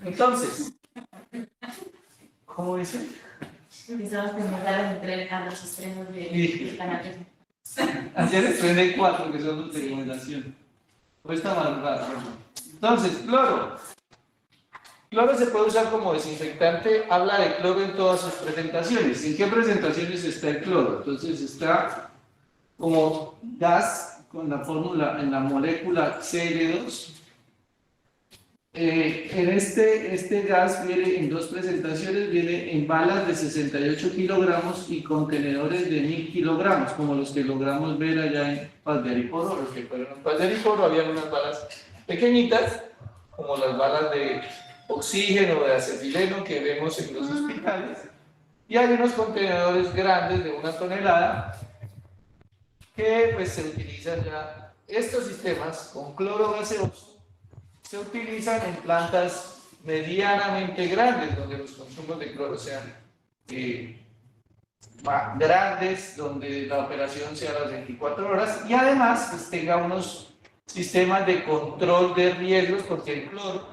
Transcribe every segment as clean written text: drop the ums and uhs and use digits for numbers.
Entonces, ¿cómo dice? Quizás a los estrenos de canales. Ayer estrené 4 que son los de recomendación. Pues está más raro. Entonces, cloro. Cloro se puede usar como desinfectante. Habla de cloro en todas sus presentaciones. ¿En qué presentaciones está el cloro? Entonces está como gas con la fórmula en la molécula Cl2. En este gas viene en 2 presentaciones, viene en balas de 68 kilogramos y contenedores de 1000 kilogramos, como los que logramos ver allá en Paz de Ariporo. Los que fueron en Paz de Ariporo habían unas balas pequeñitas, como las balas de oxígeno o de acetileno que vemos en los hospitales, y hay unos contenedores grandes de 1 tonelada que pues se utilizan ya. Estos sistemas con cloro gaseoso se utilizan en plantas medianamente grandes, donde los consumos de cloro sean grandes, donde la operación sea a las 24 horas y además pues, tenga unos sistemas de control de riesgos, porque el cloro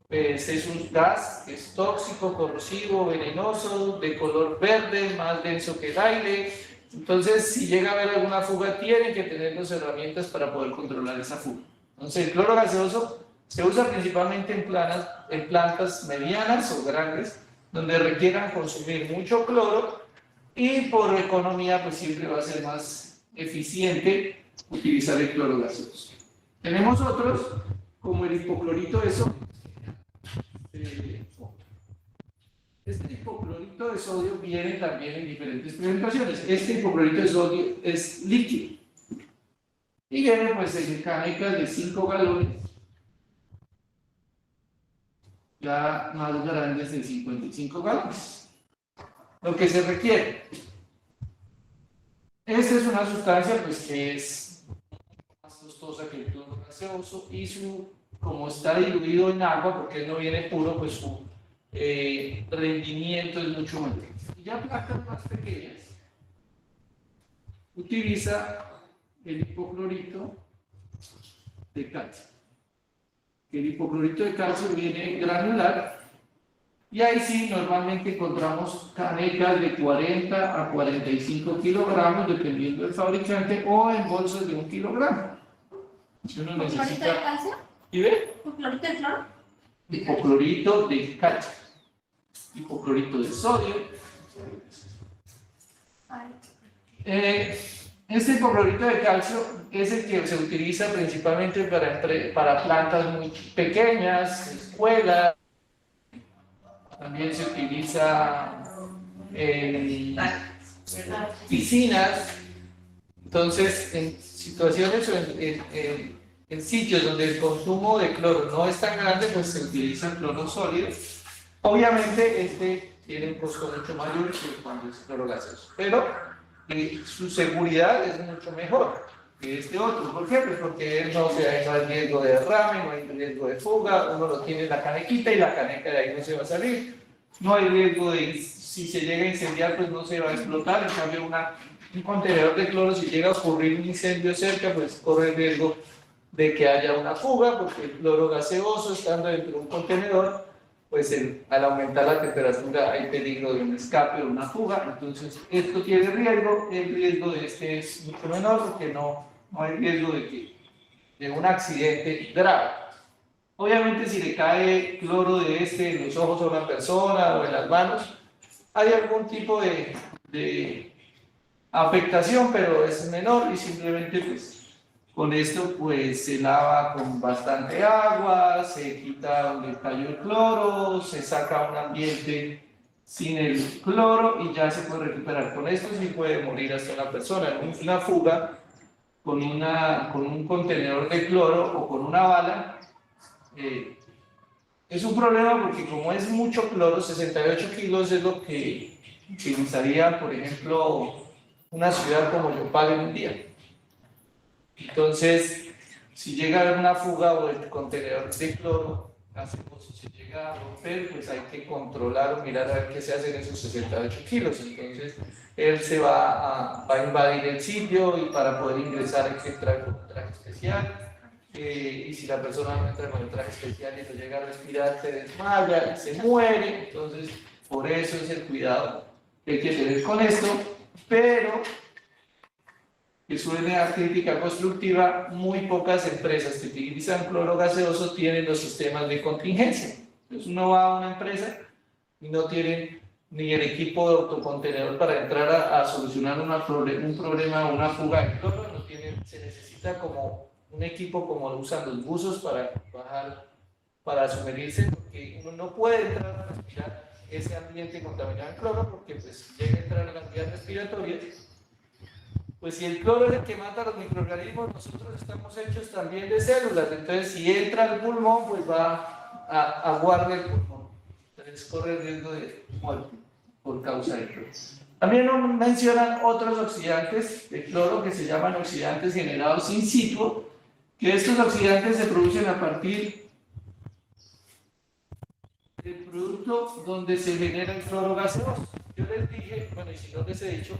pues, es un gas que es tóxico, corrosivo, venenoso, de color verde, más denso que el aire. Entonces, si llega a haber alguna fuga, tienen que tener las herramientas para poder controlar esa fuga. Entonces, el cloro gaseoso se usa principalmente en plantas medianas o grandes, donde requieran consumir mucho cloro, y por economía, pues siempre va a ser más eficiente utilizar el cloro gaseoso. Tenemos otros, como el hipoclorito de sodio. Este hipoclorito de sodio viene también en diferentes presentaciones. Este hipoclorito de sodio es líquido y viene pues en canecas de 5 galones, ya más grandes de 55 galones. Lo que se requiere. Esta es una sustancia pues que es más costosa que el cloro gaseoso y como está diluido en agua, porque no viene puro, pues su rendimiento es mucho mayor. Y ya plantas más pequeñas utiliza el hipoclorito de calcio. El hipoclorito de calcio viene granular y ahí sí normalmente encontramos canecas de 40 a 45 kilogramos dependiendo del fabricante, o en bolsas de 1 kilogramo. Si uno necesita... ¿Hipoclorito de calcio? ¿Y ve? ¿Hipoclorito de cloro? Hipoclorito de calcio, hipoclorito de sodio. Este hipoclorito de calcio es el que se utiliza principalmente para plantas muy pequeñas, escuelas. También se utiliza en piscinas. Entonces, en situaciones o en sitios donde el consumo de cloro no es tan grande, pues se utiliza cloro sólido. Obviamente, este tiene un costo mucho mayor que cuando es cloro gaseoso, pero su seguridad es mucho mejor que este otro. ¿Por qué? Pues porque no hay riesgo de derrame, no hay riesgo de fuga, uno lo tiene en la canequita y la caneca de ahí no se va a salir. No hay riesgo de, si se llega a incendiar, pues no se va a explotar. En cambio, un contenedor de cloro, si llega a ocurrir un incendio cerca, pues corre el riesgo de que haya una fuga, porque el cloro gaseoso, estando dentro de un contenedor, pues al aumentar la temperatura hay peligro de un escape o una fuga. Entonces, esto tiene riesgo. El riesgo de este es mucho menor, porque no hay riesgo de un accidente grave. Obviamente, si le cae cloro de este en los ojos a una persona o en las manos, hay algún tipo de afectación, pero es menor, y simplemente pues con esto pues se lava con bastante agua, se quita donde cayó el cloro, se saca un ambiente sin el cloro y ya se puede recuperar. Con esto sí puede morir hasta una persona. En una fuga con un contenedor de cloro o con una bala, es un problema, porque como es mucho cloro, 68 kilos es lo que utilizaría, por ejemplo, una ciudad como Yopal en un día. Entonces, si llega a haber una fuga o el contenedor de cloro gaseoso se llega a romper, pues hay que controlar o mirar a ver qué se hace en esos 68 kilos. Entonces, él se va a invadir el sitio, y para poder ingresar hay que entrar con un traje especial. y si la persona no entra con el traje especial y no llega a respirar, se desmaya, se muere. Entonces, por eso es el cuidado que hay que tener con esto, pero que suene a crítica constructiva, muy pocas empresas que utilizan cloro gaseoso tienen los sistemas de contingencia. Entonces uno va a una empresa y no tienen ni el equipo de autocontenedor para entrar a solucionar un problema o una fuga de cloro, no tienen, se necesita como un equipo como lo usan los buzos para bajar, para sumergirse, porque uno no puede entrar a respirar ese ambiente contaminado de cloro, porque pues llega a entrar en las vías respiratorias. Pues si el cloro es el que mata a los microorganismos, nosotros estamos hechos también de células, entonces si entra al pulmón, pues va a aguarde el pulmón, entonces corre el riesgo de muerte por causa del cloro. También nos mencionan otros oxidantes de cloro que se llaman oxidantes generados in situ, que estos oxidantes se producen a partir del producto donde se genera el cloro gaseoso. Yo les dije, bueno, y si no les he dicho,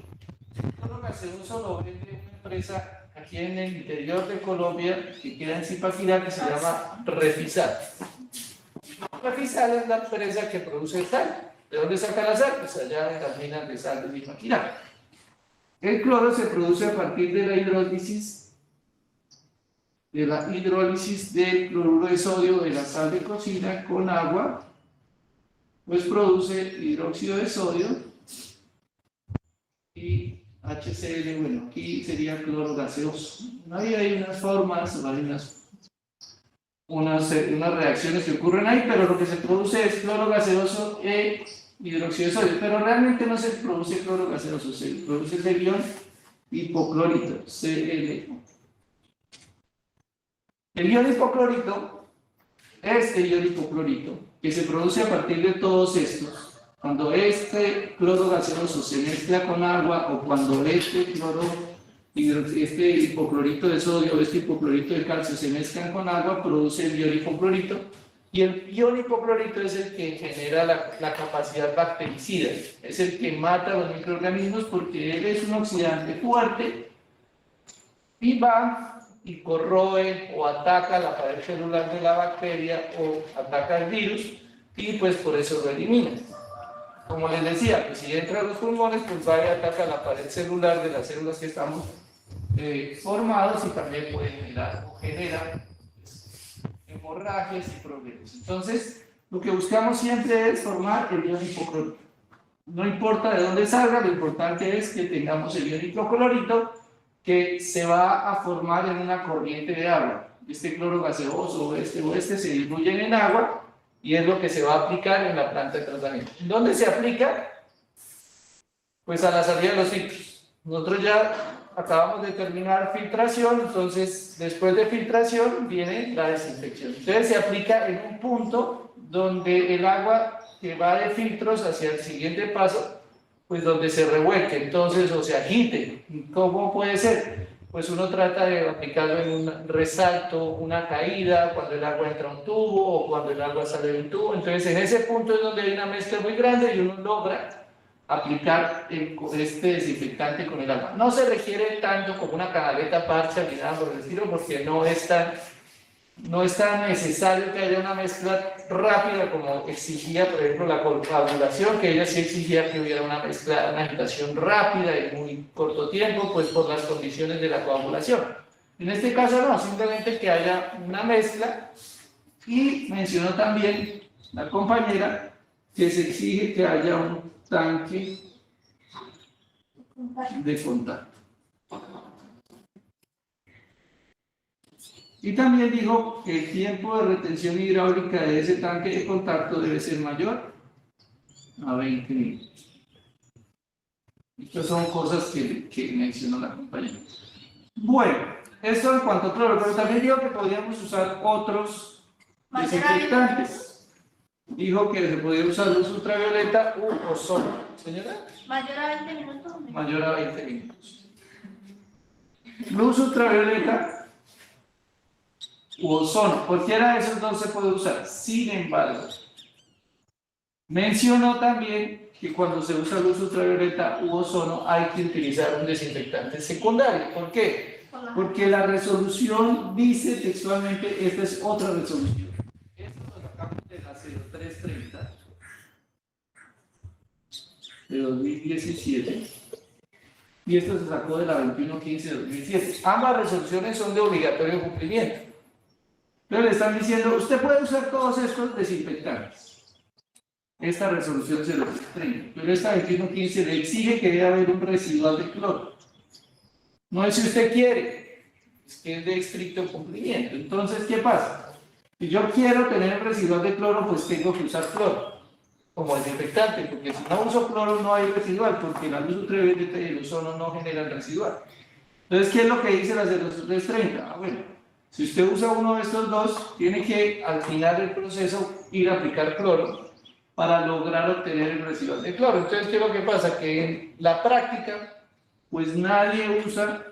el cloro gaseoso lo vende una empresa aquí en el interior de Colombia que queda en Zipaquirá, que se llama Refisal. Refisal es la empresa que produce sal. ¿De dónde saca la sal? Pues allá en las minas de sal de Zipaquirá. El cloro se produce a partir de la hidrólisis del cloruro de sodio de la sal de cocina con agua, pues produce hidróxido de sodio y HCl, bueno, aquí sería cloro gaseoso. Ahí hay unas formas, hay unas reacciones que ocurren ahí, pero lo que se produce es cloro gaseoso e hidróxido de sodio, pero realmente no se produce cloro gaseoso, se produce el ion hipoclorito, Cl. El ion hipoclorito, este ion hipoclorito, que se produce a partir de todos estos, cuando este cloro gaseoso se mezcla con agua o cuando este hipoclorito de sodio o este hipoclorito de calcio se mezclan con agua, produce el ion hipoclorito, y el ion hipoclorito es el que genera la capacidad bactericida, es el que mata a los microorganismos porque él es un oxidante fuerte y va y corroe o ataca la pared celular de la bacteria o ataca el virus y pues por eso lo elimina. Como les decía, pues si entra a los pulmones, pues va y ataca la pared celular de las células que estamos formados y también puede generar o genera hemorragias y problemas. Entonces, lo que buscamos siempre es formar el ion hipoclorito. No importa de dónde salga, lo importante es que tengamos el ion hipoclorito que se va a formar en una corriente de agua. Este cloro gaseoso o este se diluyen en agua y es lo que se va a aplicar en la planta de tratamiento. ¿Dónde se aplica? Pues a la salida de los filtros. Nosotros ya acabamos de terminar filtración, entonces después de filtración viene la desinfección. Entonces se aplica en un punto donde el agua que va de filtros hacia el siguiente paso, pues donde se revuelque, entonces, o se agite. ¿Cómo puede ser? Pues uno trata de aplicarlo en un resalto, una caída, cuando el agua entra a un tubo o cuando el agua sale de un tubo. Entonces en ese punto es donde hay una mezcla muy grande y uno logra aplicar este desinfectante con el agua. No se requiere tanto como una canaleta parcha ni nada por el estilo, porque no es tan necesario que haya una mezcla rápida como exigía, por ejemplo, la coagulación, que ella sí exigía que hubiera una mezcla, una agitación rápida y muy corto tiempo, pues por las condiciones de la coagulación. En este caso no, simplemente que haya una mezcla, y mencionó también la compañera que se exige que haya un tanque de contacto. Y también dijo que el tiempo de retención hidráulica de ese tanque de contacto debe ser mayor a 20 minutos. Estas son cosas que mencionó la compañera. Bueno, esto en cuanto a cloro, pero también dijo que podríamos usar otros desinfectantes. Dijo que se podía usar luz ultravioleta u ozono. ¿Señora? Mayor a 20 minutos. Mayor a 20 minutos. Luz ultravioleta u ozono. Cualquiera de esos dos se puede usar. Sin embargo, mencionó también que cuando se usa luz ultravioleta u ozono hay que utilizar un desinfectante secundario. ¿Por qué? Porque la resolución dice textualmente, esta es otra resolución. Esto lo sacamos de la 0330 de 2017 y esto se sacó de la 2115 de 2007. Ambas resoluciones son de obligatorio cumplimiento. Entonces le están diciendo, usted puede usar todos estos desinfectantes. Esta resolución 0330, pero esta 2115 le exige que debe haber un residual de cloro. No es si usted quiere, es que es de estricto cumplimiento. Entonces, ¿qué pasa? Si yo quiero tener el residual de cloro, pues tengo que usar cloro como desinfectante, porque si no uso cloro no hay residual, porque la luz ultravioleta y el ozono no generan residual. Entonces, ¿qué es lo que dice la 0330? Bueno, si usted usa uno de estos dos, tiene que al final del proceso ir a aplicar cloro para lograr obtener el residual de cloro. Entonces, ¿qué es lo que pasa? Que en la práctica, pues nadie usa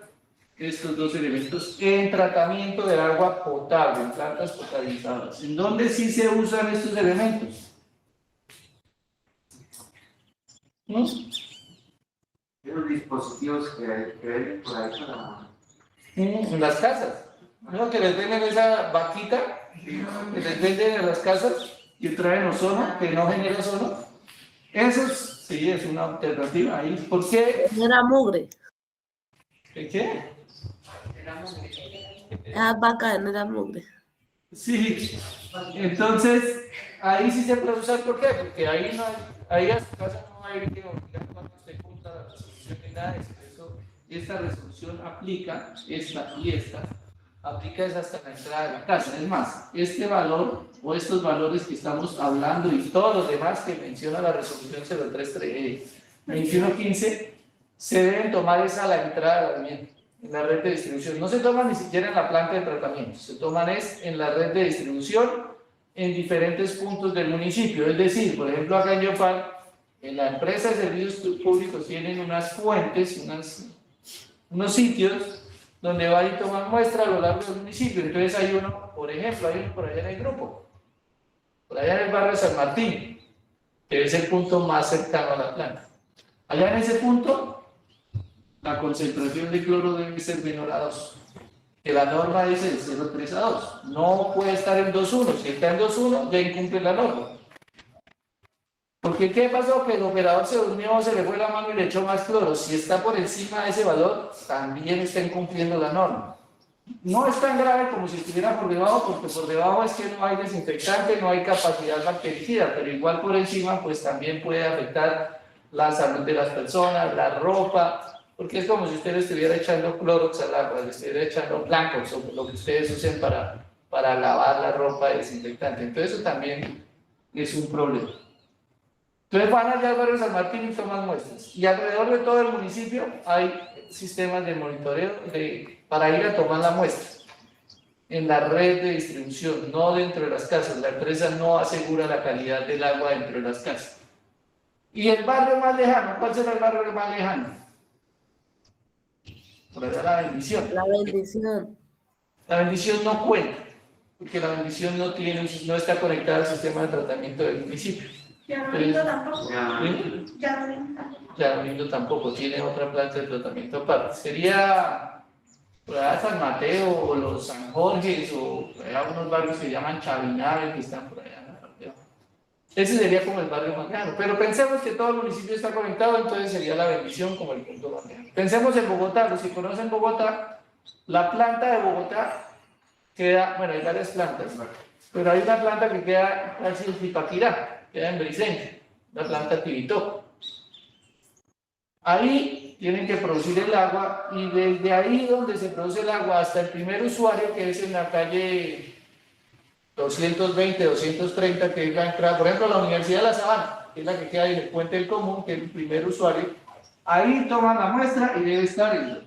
estos dos elementos en tratamiento del agua potable, en plantas potabilizadoras. ¿En dónde sí se usan estos elementos? ¿No? Los dispositivos que hay por ahí para... En las casas. ¿No? Que les venden esa vaquita, que les venden en las casas, que traen ozono, que no genera ozono. Eso sí es una alternativa ahí. ¿Por qué? No era mugre. ¿Qué? Era vaca, no era mugre. Sí. Entonces, ahí sí se puede usar. ¿Por qué? Porque ahí no hay, ahí a su casa no hay que obligar cuando usted cumpla la resolución ni nada de eso. Y esta resolución aplica, esta y esta, aplica es hasta la entrada de la casa. Es más, este valor o estos valores que estamos hablando y todos los demás que menciona la resolución 2115 se deben tomar es a la entrada de la vivienda, en la red de distribución. No se toman ni siquiera en la planta de tratamiento, se toman es en la red de distribución en diferentes puntos del municipio. Es decir, por ejemplo, acá en Yopal, en la empresa de servicios públicos tienen unas fuentes, unos sitios donde van y toman muestra a lo largo del municipio. Entonces hay uno, por ejemplo, hay uno por allá en el grupo, por allá en el barrio de San Martín, que es el punto más cercano a la planta. Allá en ese punto, la concentración de cloro debe ser menor a 2, que la norma dice de 0,3 a 2. No puede estar en 2,1. Si está en 2,1, ya incumple la norma. Porque ¿qué pasó? Que el operador se durmió, se le fue la mano y le echó más cloro. Si está por encima de ese valor, también está incumpliendo la norma. No es tan grave como si estuviera por debajo, porque por debajo es que no hay desinfectante, no hay capacidad bactericida, pero igual por encima pues también puede afectar la salud de las personas, la ropa, porque es como si usted le estuviera echando Clorox al agua, le estuviera echando Blancox o lo que ustedes usen para lavar la ropa de desinfectante. Entonces eso también es un problema. Entonces van allá al barrio San Martín y toman muestras. Y alrededor de todo el municipio hay sistemas de monitoreo para ir a tomar la muestra. En la red de distribución, no dentro de las casas. La empresa no asegura la calidad del agua dentro de las casas. ¿Y el barrio más lejano? ¿Cuál será el barrio más lejano? Por allá la bendición. La bendición. La bendición no cuenta, porque la bendición no está conectada al sistema de tratamiento del municipio. Ya no lindo tampoco. ¿Sí? Ya no lindo tampoco. Ya Lindo tampoco tiene otra planta de tratamiento aparte. Sería por allá San Mateo o los San Jorges o por allá unos barrios que se llaman Chavinave que están por allá en la parte de abajo. Ese sería como el barrio más lejano. Pero pensemos que todo el municipio está conectado, entonces sería la bendición como el punto más lejano. Pensemos en Bogotá. Los que conocen Bogotá, la planta de Bogotá queda, bueno, hay varias plantas, pero hay una planta que queda casi en Zipaquirá, queda en Briceño, la planta Tibitó. Ahí tienen que producir el agua y desde ahí donde se produce el agua hasta el primer usuario, que es en la calle 220, 230, que es la entrada, por ejemplo, la Universidad de La Sabana, que es la que queda en el Puente del Común, que es el primer usuario. Ahí toman la muestra y debe estar en.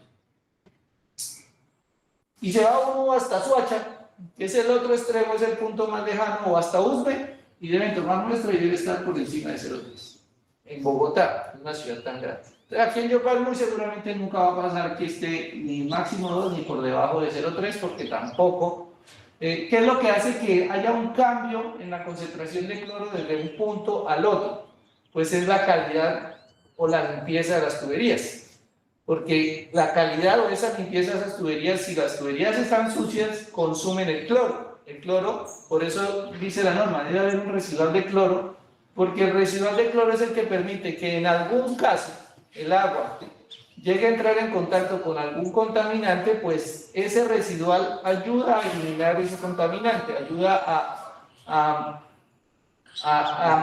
Y se va uno hasta Suacha, que es el otro extremo, es el punto más lejano, o hasta Usme, y deben tomar muestra y debe estar por encima de 0,3. En Bogotá, una ciudad tan grande. Aquí en Yopal muy seguramente nunca va a pasar que esté ni máximo 2 ni por debajo de 0,3, porque tampoco. ¿Qué es lo que hace que haya un cambio en la concentración de cloro desde un punto al otro? Pues es la calidad o la limpieza de las tuberías. porque la calidad o esa limpieza de esas tuberías, si las tuberías están sucias, consumen el cloro. El cloro, por eso dice la norma, debe haber un residual de cloro, porque el residual de cloro es el que permite que en algún caso el agua llegue a entrar en contacto con algún contaminante, pues ese residual ayuda a eliminar ese contaminante, ayuda a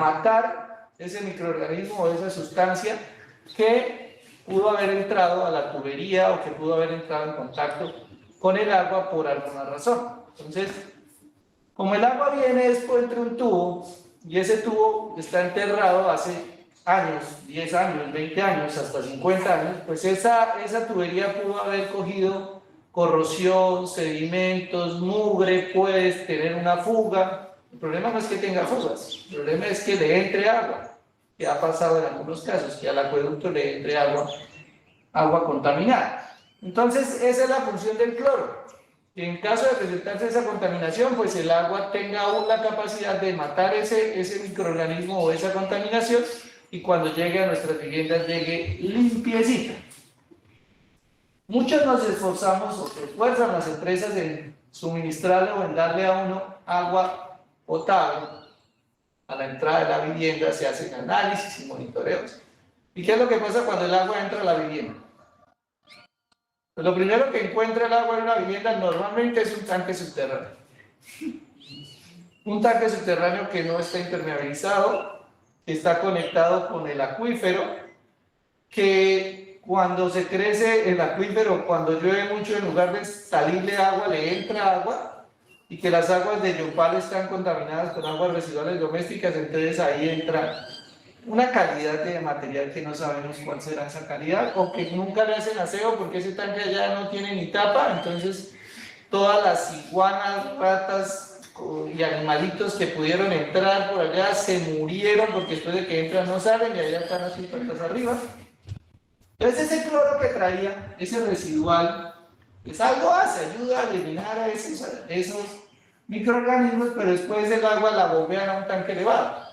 matar ese microorganismo o esa sustancia que pudo haber entrado a la tubería o que pudo haber entrado en contacto con el agua por alguna razón. Entonces, como el agua viene después entre un tubo y ese tubo está enterrado hace años, 10 años, 20 años, hasta 50 años, pues esa tubería pudo haber cogido corrosión, sedimentos, mugre, puede tener una fuga. El problema no es que tenga fugas, el problema es que le entre agua, que ha pasado en algunos casos, que al acueducto le entre agua contaminada. Entonces, esa es la función del cloro. En caso de presentarse esa contaminación, pues el agua tenga aún la capacidad de matar ese microorganismo o esa contaminación, y cuando llegue a nuestras viviendas llegue limpiecita. Muchos nos esforzamos o se esfuerzan las empresas en suministrarle o en darle a uno agua potable. A la entrada de la vivienda se hacen análisis y monitoreos. ¿Y qué es lo que pasa cuando el agua entra a la vivienda? Pues lo primero que encuentra el agua en una vivienda normalmente es un tanque subterráneo. Un tanque subterráneo que no está impermeabilizado, que está conectado con el acuífero, que cuando se crece el acuífero, cuando llueve mucho, en lugar de salirle agua, le entra agua, y que las aguas de Yopal están contaminadas con aguas residuales domésticas, entonces ahí entra una calidad de material que no sabemos cuál será esa calidad, o que nunca le hacen aseo porque ese tanque allá no tiene ni tapa, entonces todas las iguanas, ratas y animalitos que pudieron entrar por allá se murieron porque después de que entran no salen y allá están así patas arriba. Entonces ese cloro que traía, ese residual, pues algo hace, ayuda a eliminar a esos microorganismos, pero después el agua la bombean a un tanque elevado.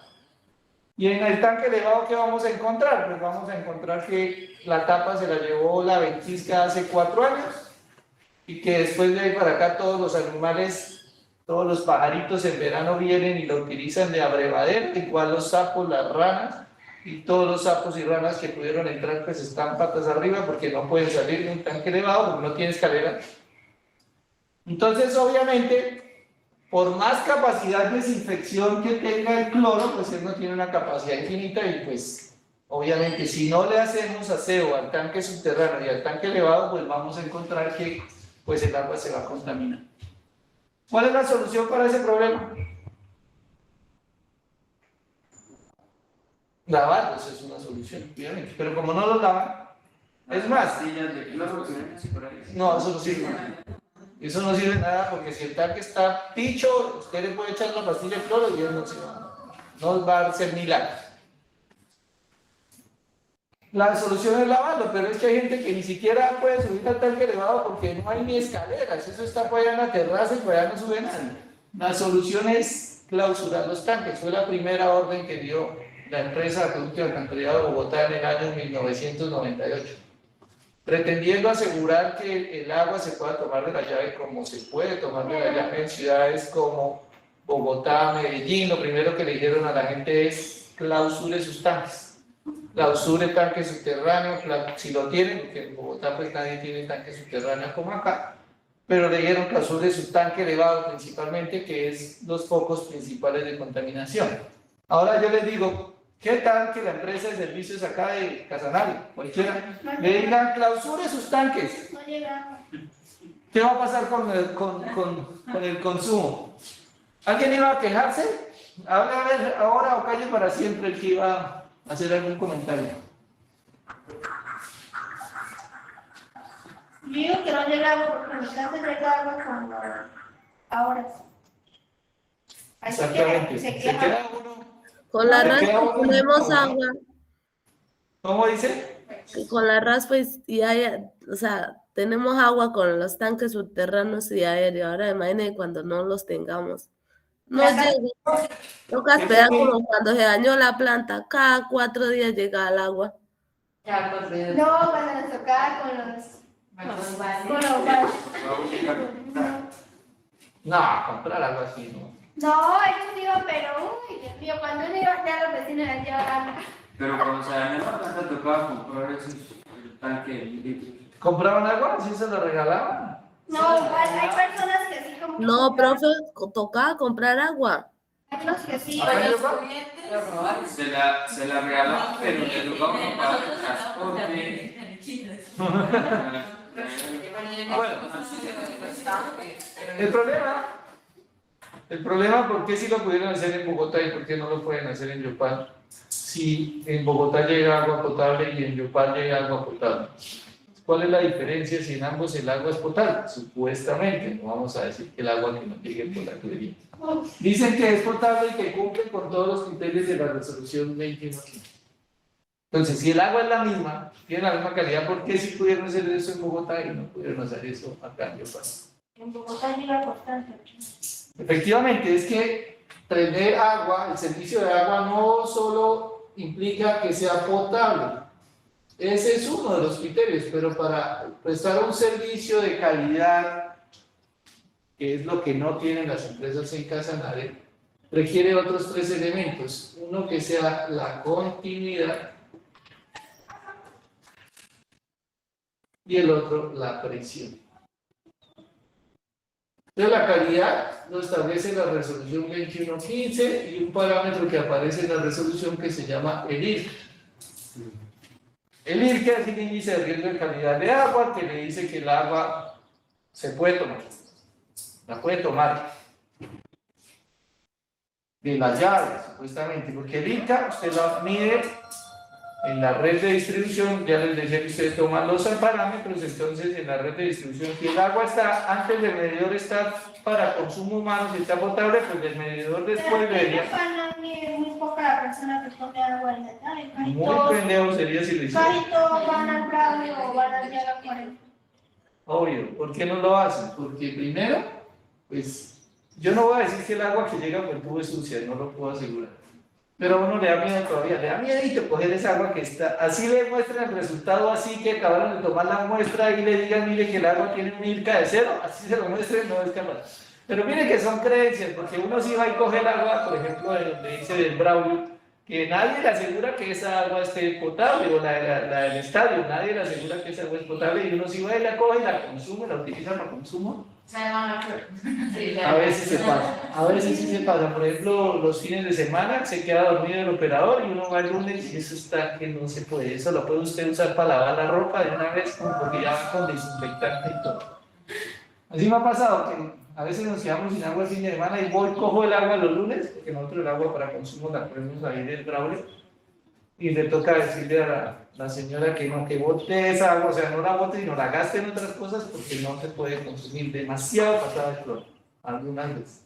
Y en el tanque elevado, ¿qué vamos a encontrar? Pues vamos a encontrar que la tapa se la llevó la ventisca hace 4 años, y que después de ahí para acá todos los animales, todos los pajaritos en verano vienen y lo utilizan de abrevadero, igual los sapos, las ranas, y todos los sapos y ranas que pudieron entrar pues están patas arriba porque no pueden salir de un tanque elevado porque no tiene escalera. Entonces, obviamente, por más capacidad de desinfección que tenga el cloro, pues él no tiene una capacidad infinita, y pues obviamente si no le hacemos aseo al tanque subterráneo y al tanque elevado, pues vamos a encontrar que pues el agua se va a contaminar. ¿Cuál es la solución para ese problema? Lavarlos es una solución, obviamente, pero como no los lavan, es más, no, eso no sirve. Eso no sirve nada, porque si el tanque está picho, usted le puede echar una pastilla de cloro y él no va a hacer milagros. La solución es lavarlo, pero es que hay gente que ni siquiera puede subir al tanque elevado porque no hay ni escaleras, eso está por allá en la terraza y por allá no sube nadie. La solución es clausurar los tanques. Fue la primera orden que dio la empresa de Acueducto y Alcantarillado de Bogotá en el año 1998, pretendiendo asegurar que el agua se pueda tomar de la llave como se puede tomar de la llave en ciudades como Bogotá, Medellín. Lo primero que le dijeron a la gente es clausure sus tanques. Clausure tanque subterráneo, si lo tienen, porque en Bogotá pues nadie tiene tanque subterráneo como acá, pero le dieron clausure su tanque elevado principalmente, que es los focos principales de contaminación. Ahora yo les digo, ¿qué tal que la empresa de servicios acá de Casanare, cualquiera, le digan clausure sus tanques? No llega. ¿Qué va a pasar con el consumo? ¿Alguien iba a quejarse? Hable ahora o calle para siempre el que iba hacer algún comentario. Yo digo que no llegamos porque mi casa llega agua cuando ahora. Exactamente. Se queda uno. Con la Se raspa queda uno ponemos con- agua. ¿Cómo dice? Y con la raspa y hay, o sea, tenemos agua con los tanques subterráneos y aéreos. Ahora imagínense cuando no los tengamos. No llega. Toca esperar como cuando se dañó la planta. Cada 4 días llega el agua. Ya, corrido. No, cuando nos tocaba con los baños. No, comprar algo así, ¿no? No, ellos iban, pero uy, Dios mío, cuando uno iba ya los vecinos les llevaban. Pero cuando se dañó la planta tocaba comprar el tanque de 1000 litros. ¿Compraban agua? ¿Sí se lo regalaban? No, igual hay personas que sí como. No, profe, tocaba comprar agua. Hay unos que sí. Acá en Los Yopal. clientes. Se la regalaban, pero le tocaba comprar el transporte. El problema, ¿por qué sí lo pudieron hacer en Bogotá y por qué no lo pueden hacer en Yopal? Si en Bogotá llega agua potable y en Yopal llega agua potable. ¿Cuál es la diferencia si en ambos el agua es potable? Supuestamente, no vamos a decir que el agua que nos llegue por la tubería. Dicen que es potable y que cumple con todos los criterios de la resolución 2115. Entonces, si el agua es la misma, tiene la misma calidad, ¿por qué sí pudieron hacer eso en Bogotá y no pudieron hacer eso acá en Yopal? En Bogotá llega bastante. Efectivamente, es que tener agua, el servicio de agua no solo implica que sea potable, ese es uno de los criterios, pero para prestar un servicio de calidad, que es lo que no tienen las empresas en Casanare, requiere otros 3 elementos. Uno, que sea la continuidad, y el otro, la presión. Entonces, la calidad lo establece la resolución 2115 y un parámetro que aparece en la resolución que se llama el IRC. El IRC es el índice de riesgo de calidad de agua, que le dice que el agua se puede tomar, la puede tomar de la llave, supuestamente, porque el IRCA usted lo mide en la red de distribución. Ya les decía que ustedes toman los parámetros. Entonces en la red de distribución, si el agua está, antes del medidor está para consumo humano, si está potable, pues el medidor después debería. Muy poca la persona que tome agua en la tarde. Muy pendejo sería si lo hiciera. Casi todos van al Braulio o van al Diario 40. Obvio. ¿Por qué no lo hacen? Porque primero, pues yo no voy a decir que el agua que llega por el tubo es sucia, no lo puedo asegurar. Pero a uno le da miedo todavía, le da miedo coger esa agua que está, así le muestran el resultado, así que acabaron de tomar la muestra y le digan, mire que el agua tiene un IRCA de 0, así se lo muestren, no es capaz. Pero mire que son creencias, porque uno sí va y coge el agua, por ejemplo, de donde dice del Braulio, que nadie le asegura que esa agua esté potable, o la del estadio, nadie le asegura que esa agua es potable, y uno sí va y la coge y la consume, la utiliza para consumo. A veces se pasa, a veces sí se pasa. Por ejemplo, los fines de semana se queda dormido el operador y uno va el lunes y eso está que no se puede. Eso lo puede usted usar para lavar la ropa de una vez, porque ya va con desinfectante y todo. Así me ha pasado que a veces nos quedamos sin agua el fin de semana y voy, cojo el agua los lunes, porque nosotros el agua para consumo la ponemos ahí del Braulio, y le toca decirle a la señora que no, que bote esa agua, o sea, no la bote, sino la gaste en otras cosas, porque no se puede consumir demasiado pasada de cloro, algunas veces.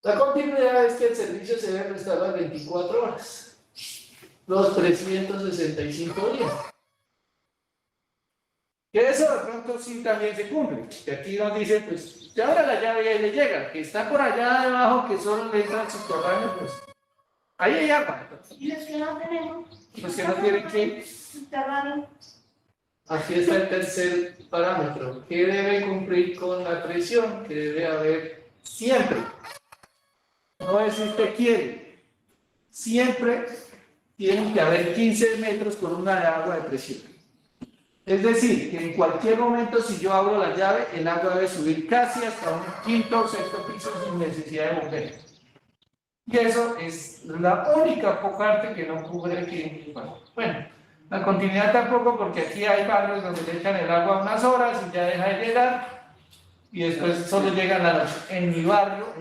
La continuidad es que el servicio se debe prestar las 24 horas, los 365 días. Que eso de pronto sí también se cumple, que aquí nos dice, pues, ya ahora la llave y ahí le llega, que está por allá debajo, que solo le entra al subterráneo, pues, ahí hay agua. Y los que no tenemos. Los que no tienen que. Subterráneo. Aquí está el tercer parámetro, que debe cumplir con la presión que debe haber siempre. No es si usted quiere, siempre tienen que haber 15 metros con una de agua de presión. Es decir, que en cualquier momento, si yo abro la llave, el agua debe subir casi hasta un quinto o sexto piso sin necesidad de bombero. Y eso es la única parte que no cubre aquí. Bueno, la continuidad tampoco, porque aquí hay barrios donde le echan el agua unas horas y ya deja de llegar, y después solo llega en la noche. En mi barrio,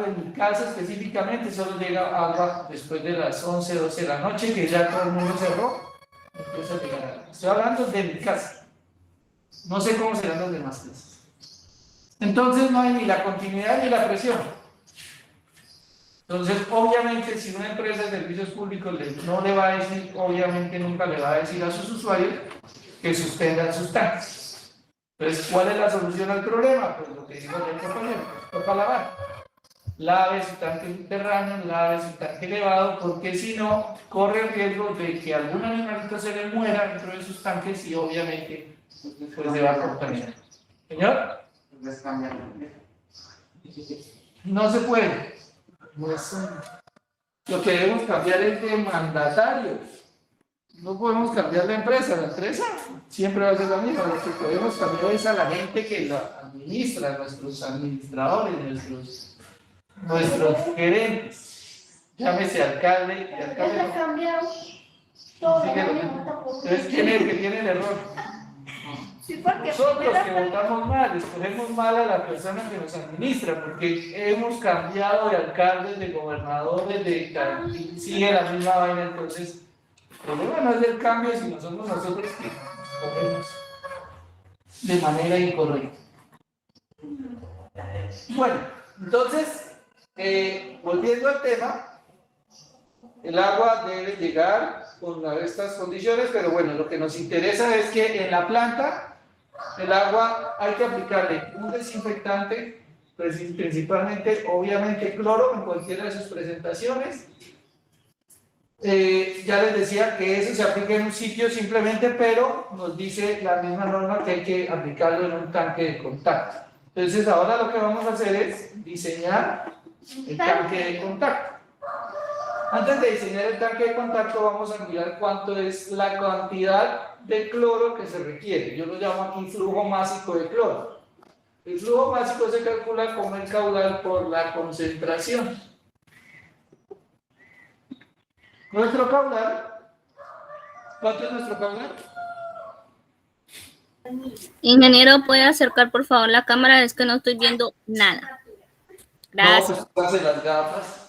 en mi casa específicamente, solo llega agua después de las 11, 12 de la noche, que ya todo el mundo cerró. Empieza a llegar agua. Estoy hablando de mi casa. No sé cómo serán las demás casas. Entonces no hay ni la continuidad ni la presión. Entonces, obviamente, si una empresa de servicios públicos no le va a decir, obviamente nunca le va a decir a sus usuarios que suspendan sus tanques. Entonces, ¿cuál es la solución al problema? Pues lo que dijo el compañero, toca lavar. lave su tanque subterráneo, lave su tanque elevado, porque si no, corre el riesgo de que algún animalito se le muera dentro de sus tanques y obviamente pues, después se va a contaminar. Señor, Entonces cambian. no se puede. No es lo que debemos cambiar es de mandatarios. No podemos cambiar la empresa siempre va a ser la misma. Lo que podemos cambiar es a la gente que la administra, nuestros administradores, nuestros gerentes. Llámese alcalde y alcalde. Eso ha cambiado todo. Entonces, ¿quién es el que tiene el error? Sí, porque Nosotros que votamos mal, escogemos mal a la persona que nos administra, porque hemos cambiado de alcaldes, de gobernadores, y sigue la misma vaina, entonces el problema no es el cambio, sino somos nosotros que escogemos de manera incorrecta. Bueno, entonces, volviendo al tema, el agua debe llegar con estas condiciones, pero bueno, lo que nos interesa es que en la planta el agua hay que aplicarle un desinfectante, principalmente, obviamente, cloro en cualquiera de sus presentaciones. Ya les decía que eso se aplica en un sitio simplemente, pero nos dice la misma norma que hay que aplicarlo en un tanque de contacto. Entonces, ahora lo que vamos a hacer es diseñar el tanque de contacto. Antes de diseñar el tanque de contacto, vamos a mirar cuánto es la cantidad de cloro que se requiere. Yo lo llamo aquí flujo másico de cloro. El flujo másico se calcula como el caudal por la concentración. Nuestro caudal, ¿cuánto es nuestro caudal? Ingeniero, ¿puede acercar por favor la cámara? Es que no estoy viendo nada. Gracias. No, pues hace las gafas.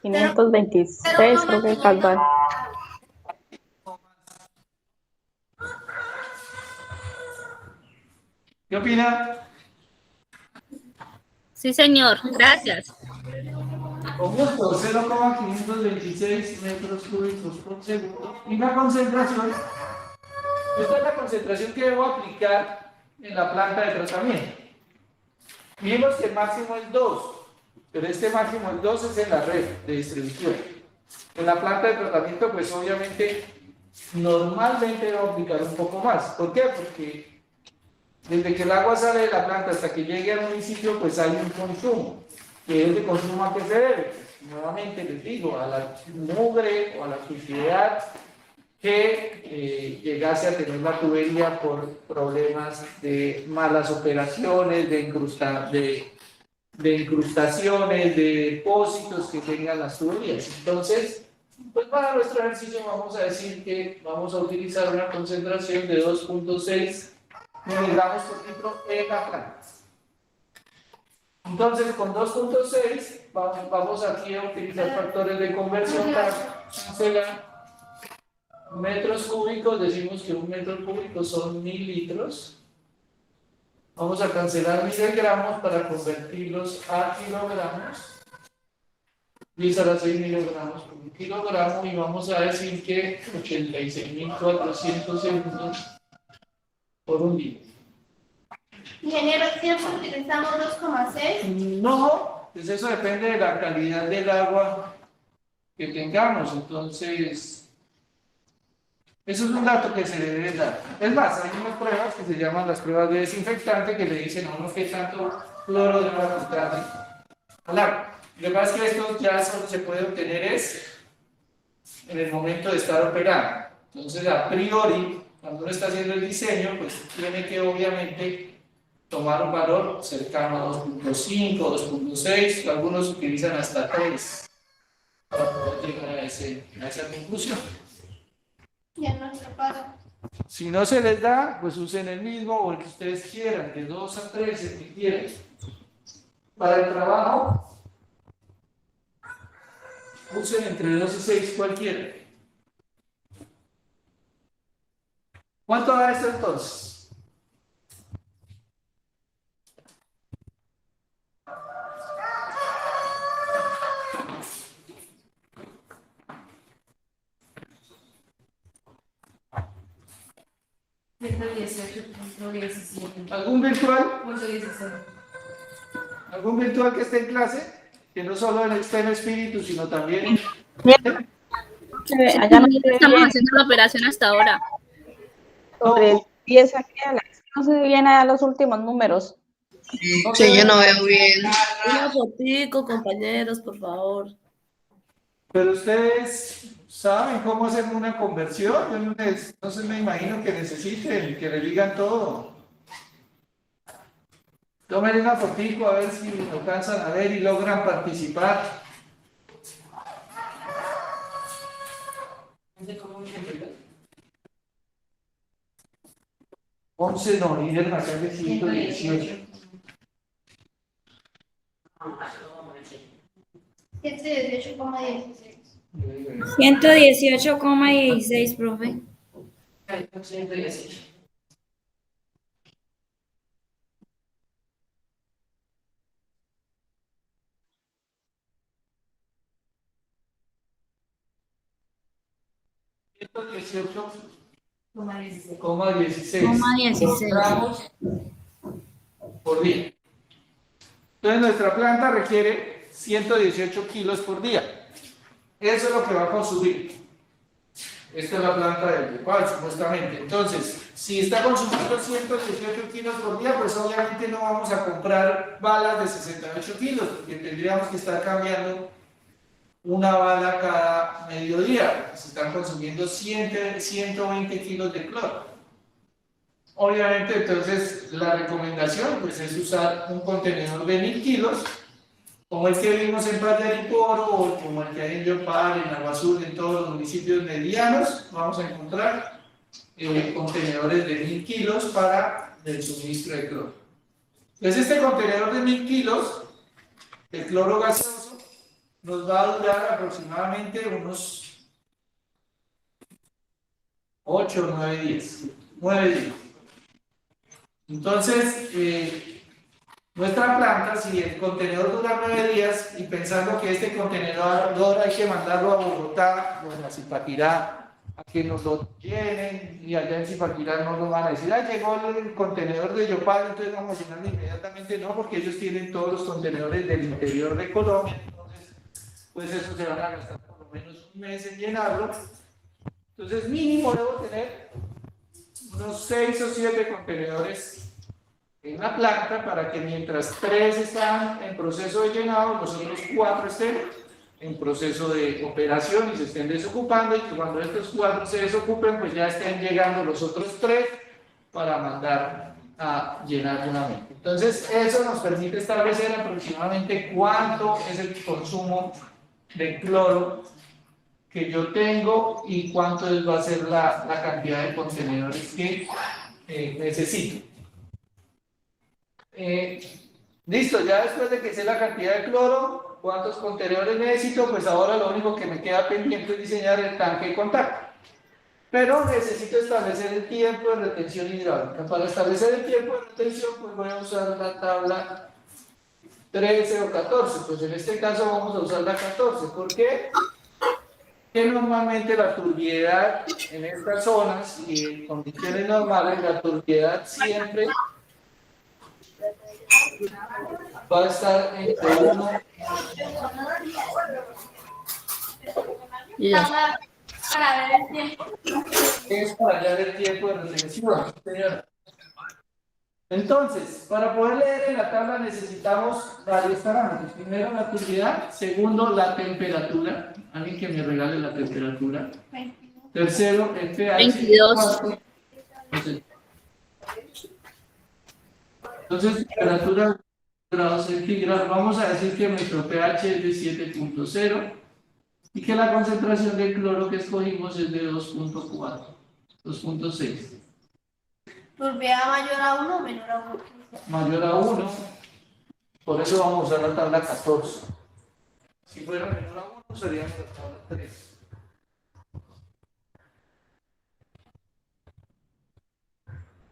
526 creo que es caudal. ¿Qué opina? Sí, señor. Gracias. Con gusto, 0,526 metros cúbicos por segundo. Y la concentración, esta es la concentración que debo aplicar en la planta de tratamiento. Vimos que el máximo es 2, pero este máximo es 2 es en la red de distribución. En la planta de tratamiento, pues obviamente, normalmente debo aplicar un poco más. ¿Por qué? Porque desde que el agua sale de la planta hasta que llegue al municipio, pues hay un consumo. ¿Qué es de consumo a qué se debe? Nuevamente les digo, a la mugre o a la suciedad que llegase a tener la tubería por problemas de malas operaciones, de incrustaciones, de depósitos que tengan las tuberías. Entonces, pues para nuestro ejercicio vamos a decir que vamos a utilizar una concentración de 2.6 miligramos por litro en la planta. Entonces, con 2.6 vamos aquí a utilizar factores de conversión para cancelar metros cúbicos. Decimos que un metro cúbico son 1000 litros. Vamos a cancelar miligramos para convertirlos a kilogramos. 10 a la 6 miligramos por un kilogramo, y vamos a decir que 86.400 segundos por un día. Ingeniero, ¿siempre utilizamos 2,6? No, pues eso depende de la calidad del agua que tengamos. Entonces, eso es un dato que se le debe dar. Es más, hay unas pruebas que se llaman las pruebas de desinfectante que le dicen a uno qué tanto cloro debe aplicar al agua. Lo que pasa es que esto ya solo se puede obtener en el momento de estar operando. Entonces, a priori, cuando uno está haciendo el diseño, pues tiene que obviamente tomar un valor cercano a 2.5, 2.6, algunos utilizan hasta 3 para poder llegar a esa conclusión. Y en nuestro pago. Si no se les da, pues usen el mismo o el que ustedes quieran, de 2 a 3, el que quieran. Para el trabajo, usen entre 2 y 6 cualquiera. ¿Cuánto da esto entonces? ¿Algún virtual? ¿Algún virtual que esté en clase? Que no solo esté en espíritu, sino también... Allá no se ve Estamos bien, haciendo la operación hasta ahora. sobre el 10 aquí, no se ve bien allá los últimos números. No Sí, sé, yo no veo bien. Una fotico, compañeros, por favor. pero ustedes saben cómo hacer una conversión. Yo no sé, me imagino que necesiten, que le digan todo. Tomen una fotico a ver si lo alcanzan a ver y logran participar. Once no, líder acá de 118. 118,16. 118,16, profe. Coma 16. Coma 16 Coma 16. gramos por día. Entonces nuestra planta requiere 118 kilos por día. Eso es lo que va a consumir. Esta es la planta del Yopal, supuestamente. Entonces, si está consumiendo 118 kilos por día, pues obviamente no vamos a comprar balas de 68 kilos, porque tendríamos que estar cambiando una bala cada mediodía. Se están consumiendo 120 kilos de cloro. Obviamente, entonces, la recomendación pues, es usar un contenedor de 1000 kilos, como el que vimos en Paz de Ariporo, o como el que hay en Yopal, en Agua Azul, en todos los municipios medianos, vamos a encontrar contenedores de 1000 kilos para el suministro de cloro. Entonces, este contenedor de 1000 kilos de cloro gaseoso nos va a durar aproximadamente unos 8 o 9 días. 9 días. Entonces, nuestra planta, si el contenedor dura 9 días y pensando que este contenedor hay que mandarlo a Bogotá, bueno, a Zipaquirá, a que nos lo llenen, y allá en Zipaquirá no nos van a decir, ah, llegó el contenedor de Yopal, entonces vamos a llenarlo inmediatamente, no, porque ellos tienen todos los contenedores del interior de Colombia, entonces, pues eso se van a gastar por lo menos un mes en llenarlo. Entonces, mínimo debo tener unos 6 o 7 contenedores en la planta para que mientras 3 están en proceso de llenado, los otros 4 estén en proceso de operación y se estén desocupando, y que cuando estos 4 se desocupen, pues ya estén llegando los otros 3 para mandar a llenar nuevamente. Entonces, eso nos permite establecer aproximadamente cuánto es el consumo de cloro que yo tengo y cuánto va a ser la cantidad de contenedores que necesito. Listo, ya después de que sé la cantidad de cloro, cuántos contenedores necesito, pues ahora lo único que me queda pendiente es diseñar el tanque de contacto. Pero necesito establecer el tiempo de retención hidráulica. Para establecer el tiempo de retención, pues voy a usar la tabla 13 o 14. Pues en este caso vamos a usar la 14. ¿Por qué? Que normalmente la turbiedad en estas zonas y en condiciones normales, la turbiedad siempre va a estar entre 1 Y ya. Para ver el tiempo. es para hallar el tiempo de retención, señora. Entonces, para poder leer en la tabla necesitamos varios parámetros. Primero, la turbiedad. Segundo, la temperatura. Alguien que me regale la temperatura. Tercero, el pH. 22. Cuarto, entonces, temperatura grados centígrados. Vamos a decir que nuestro pH es de 7.0 y que la concentración de cloro que escogimos es de 2.4, 2.6. Turbiedad mayor a 1 o menor a 1. Mayor a 1, por eso vamos a usar la tabla 14. Si fuera menor a 1, usaríamos la tabla 3.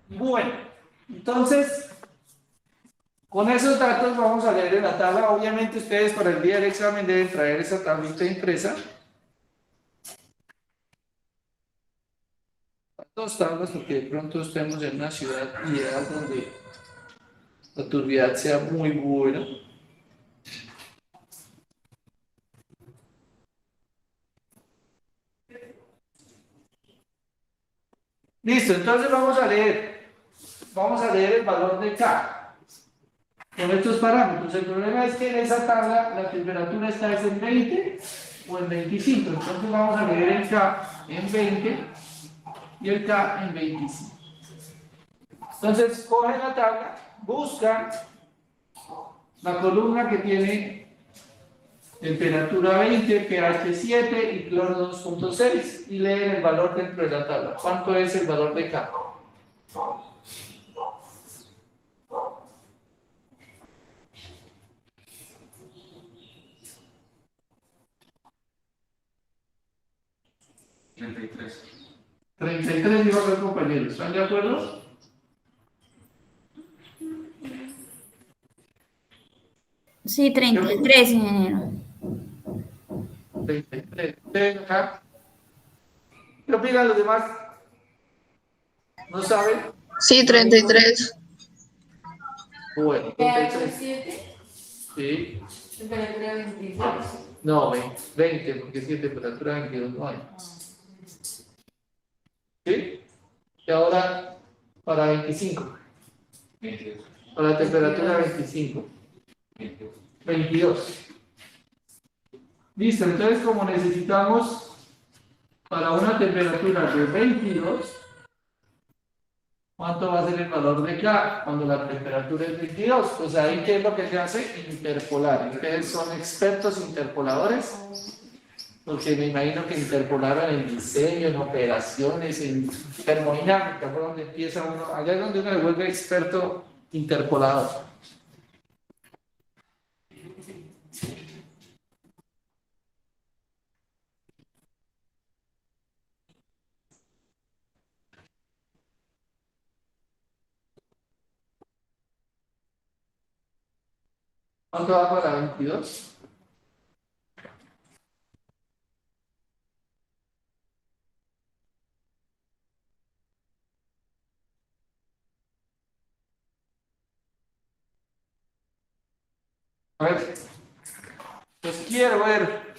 Bueno, entonces, con esos datos vamos a leer en la tabla. Obviamente ustedes para el día del examen deben traer esa tablita impresa. Dos tablas porque de pronto estemos en una ciudad ideal donde la turbiedad sea muy buena. Listo, entonces vamos a leer el valor de K con estos parámetros. El problema es que en esa tabla la temperatura está en 20 o en 25, entonces vamos a leer el K en 20 y el K en 25. Entonces cogen la tabla, buscan la columna que tiene temperatura 20, pH 7 y cloro 2.6 y leen el valor dentro de la tabla. ¿Cuánto es el valor de K? $33. 33 dijo el compañero. ¿Están de acuerdo? Sí, 33, ingeniero. 33. ¿Ustedes acá? ¿Qué opinan los demás? ¿No saben? Sí, 33. Bueno, 33. Sí. Temperatura 26. No, 20, porque si es temperatura 22 no hay. ¿Sí? Y ahora para 25. 22. Para la temperatura 25. 22. Listo, entonces como necesitamos para una temperatura de 22, ¿cuánto va a ser el valor de K cuando la temperatura es 22? Pues ahí, ¿qué es lo que se hace? Interpolar. Ustedes son expertos interpoladores, porque me imagino que interpolaron en diseño, en operaciones, en termodinámica, por donde empieza uno, allá es donde uno se vuelve experto interpolador. ¿Cuánto va para 22? A ver, pues quiero ver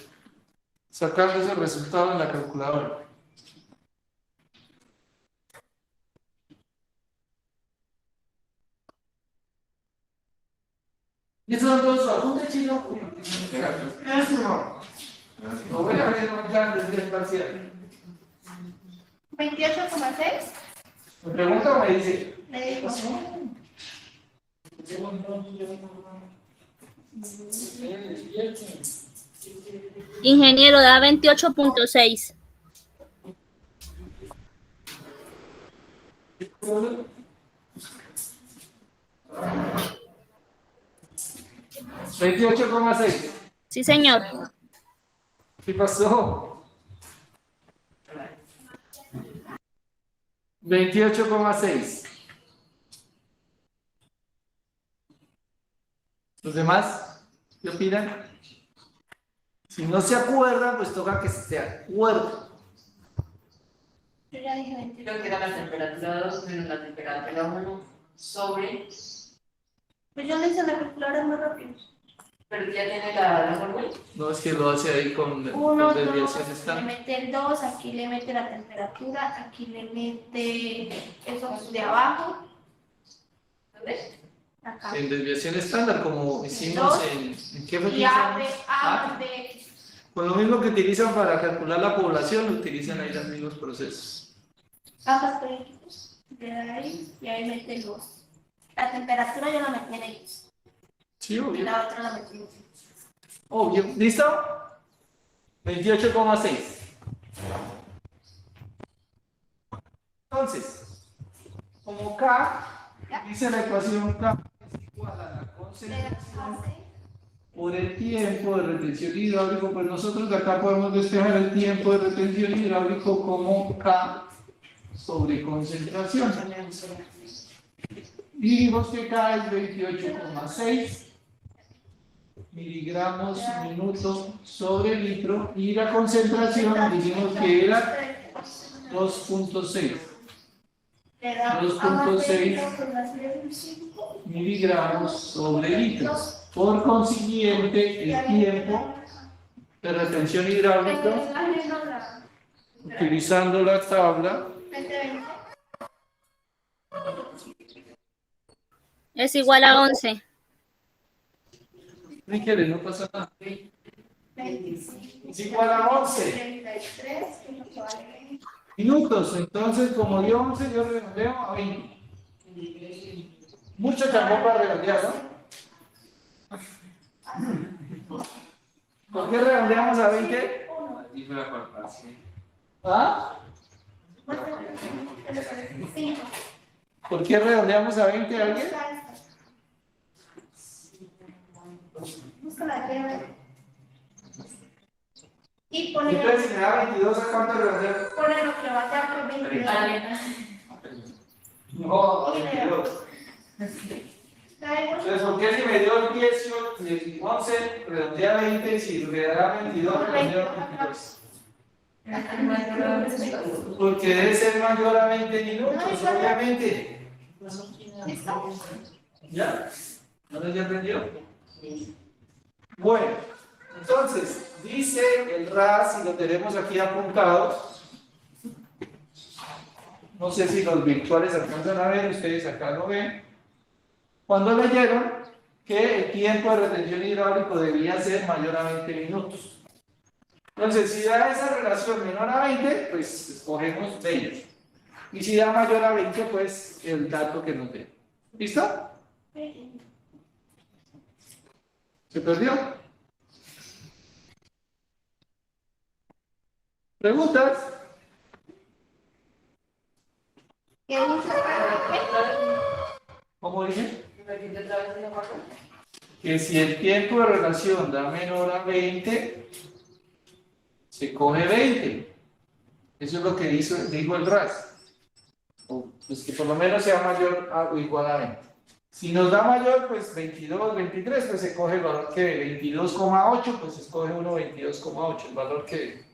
sacando ese resultado en la calculadora. Y esos son todos apuntes chinos. Eso no. Lo voy a ver en plan desde el parcial. 28,6. ¿Me pregunta o me dice? Le digo. Ingeniero, da 28.6. ¿28,6? Sí, señor. ¿Qué pasó? 28,6. ¿Los demás? ¿Qué opinan? Si no se acuerdan, pues toca que se acuerden. Yo ya dije 20. Creo que era la temperatura 2 menos la temperatura 1 sobre. Pues yo le hice la calculadora muy rápido. Pero ya tiene la fórmula. No, es que lo hace ahí con 1, 2, desviación le estándar. mete el 2, aquí le mete la temperatura, aquí le mete eso de abajo. ¿Dónde? Acá. En desviación estándar, como hicimos en ¿qué fue que Y A, B, hicimos? A, B. Con lo mismo que utilizan para calcular la población, utilizan ahí los mismos procesos. Ambas pequeñitas. De ahí, y ahí mete el 2. La temperatura yo la metí en X. Sí, Y obvio. la otra la metí en X. Obvio. ¿Listo? 28,6. Entonces, como K, dice la ecuación K es igual a la concentración por el tiempo de retención hidráulico, pues nosotros de acá podemos despejar el tiempo de retención hidráulico como K sobre concentración. Y dijimos que K es 28,6 miligramos minuto sobre litro y la concentración dijimos que era 2.6 miligramos sobre litro. Por consiguiente, el tiempo de retención hidráulica, utilizando la tabla, Es igual a 11. No quiere, no pasa nada. 25. Es igual a 11 33, que nos vale 20. minutos. Entonces, como dio 11, yo redondeo a 20. Mucho chambón para redondear, ¿no? ¿Por qué redondeamos a 20? Aquí fue la corporación. ¿Ah? 5. ¿Por qué redondeamos a 20 alguien? Busca la llave. Y pone Entonces, si me da 22, ¿a cuánto redondeo? lo que va a dar por 22. No, a 22. Entonces, ¿por qué si me dio 18, 11, redondea a 20, si me da 22, redondea a 22? Porque debe ser mayor a 20 minutos, obviamente. ¿Ya? ¿No ya aprendió? Bueno, entonces, dice el RAS, y lo tenemos aquí apuntado. No sé si los virtuales alcanzan a ver, ustedes acá lo ven. Cuando leyeron que el tiempo de retención hidráulico debía ser mayor a 20 minutos. Entonces, si da esa relación menor a 20, pues escogemos 20. Y si da mayor a 20, pues el dato que nos dé. ¿Listo? ¿Se perdió? ¿Preguntas? ¿Qué dice? ¿Cómo dije? Que si el tiempo de relación da menor a 20, se coge 20. Eso es lo que dijo el RAS. O, pues que por lo menos sea mayor o igual a 20. Si nos da mayor, pues 22, 23, pues se coge el valor que dé. 22,8, pues se escoge uno 22,8, el valor que dé.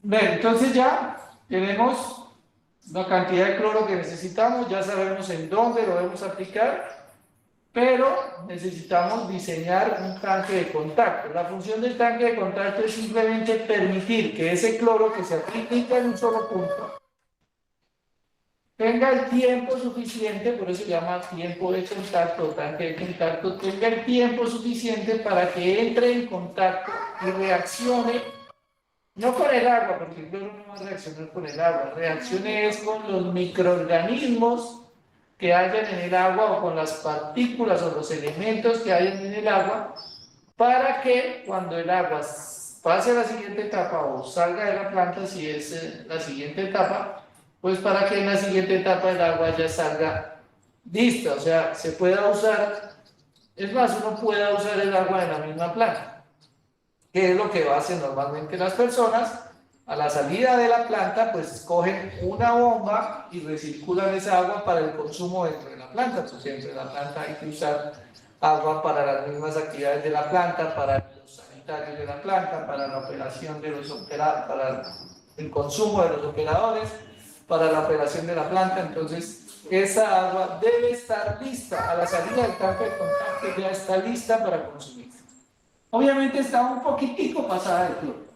Bien, entonces ya tenemos la cantidad de cloro que necesitamos, ya sabemos en dónde lo debemos aplicar, pero necesitamos diseñar un tanque de contacto. La función del tanque de contacto es simplemente permitir que ese cloro que se aplica en un solo punto tenga el tiempo suficiente, por eso se llama tiempo de contacto o tanque de contacto, tenga el tiempo suficiente para que entre en contacto y reaccione, no con el agua, porque el cloro no va a reaccionar con el agua, reaccione es con los microorganismos que hayan en el agua o con las partículas o los elementos que hayan en el agua, para que cuando el agua pase a la siguiente etapa o salga de la planta, si es la siguiente etapa, pues para que en la siguiente etapa el agua ya salga lista, o sea, se pueda usar, es más, uno pueda usar el agua de la misma planta, que es lo que hacen normalmente las personas. A la salida de la planta, pues cogen una bomba y recirculan esa agua para el consumo dentro de la planta, pues dentro de la planta hay que usar agua para las mismas actividades de la planta, para los sanitarios de la planta, para la operación de los operadores, para el consumo de los operadores, para la operación de la planta. Entonces esa agua debe estar lista, a la salida del tanque de contacto ya está lista para consumir. Obviamente está un poquitico pasada de cloro.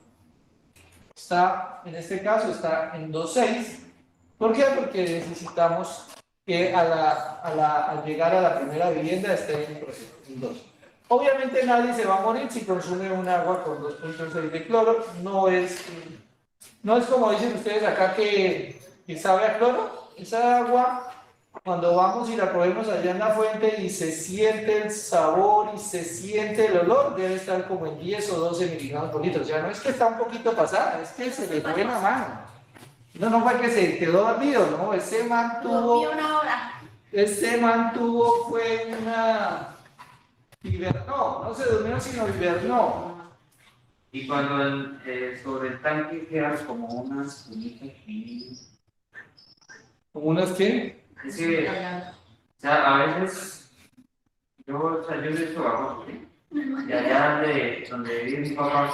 Está, en este caso, está en 2,6. ¿Por qué? Porque necesitamos que al llegar a la primera vivienda esté en proceso, en 2. Obviamente nadie se va a morir si consume un agua con 2,6 de cloro. No es como dicen ustedes acá que sabe a cloro. Esa agua, cuando vamos y la cogemos allá en la fuente y se siente el sabor y se siente el olor, debe estar como en 10 o 12 miligramos por litro. O sea, no es que está un poquito pasada, es que se le fue la mano. No fue que se quedó dormido, no, ese mantuvo, fue una... hibernó, no se durmió sino hibernó. Y cuando sobre el tanque quedan como unas punitas. ¿Como unas qué? Es que, o sea, a veces, yo de hecho abajo, ¿sí? Y allá donde vive mi papá,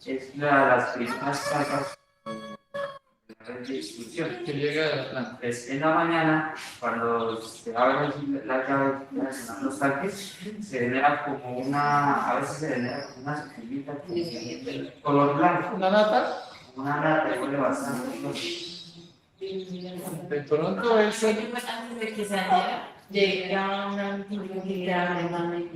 es las primeras casas de la red de distribución. Que llega de la planta. Pues en la mañana, cuando se abren las llaves de los tanques, se genera como a veces se genera como una semillita de color blanco. ¿Una nata? Una nata, huele bastante. De pronto eso. Antes de que saliera, llegué a una cantidad de mano y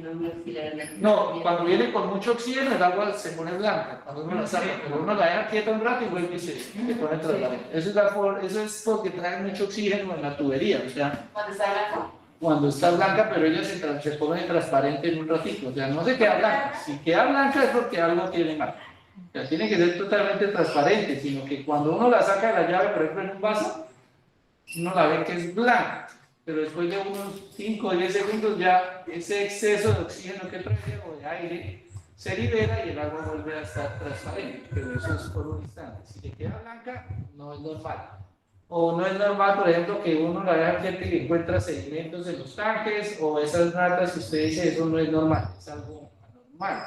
No, cuando viene con mucho oxígeno el agua se pone blanca, cuando uno la saca, pero uno la deja quieta un rato y vuelve y se pone transparente. Eso es porque trae mucho oxígeno en la tubería, o sea, Cuando está blanco. cuando está blanca, pero ella se pone transparente en un ratito, o sea, no se queda blanca. Si queda blanca es porque algo tiene mal. O sea, tiene que ser totalmente transparente, sino que cuando uno la saca de la llave, por ejemplo, en un vaso, uno la ve que es blanca, pero después de unos 5 o 10 segundos ya ese exceso de oxígeno que trae o de aire se libera y el agua vuelve a estar transparente, pero eso es por un instante. Si le queda blanca, no es normal. O no es normal, por ejemplo, que uno la vea quieta y encuentra sedimentos en los tanques, o esas ratas que usted dice, eso no es normal, es algo anormal.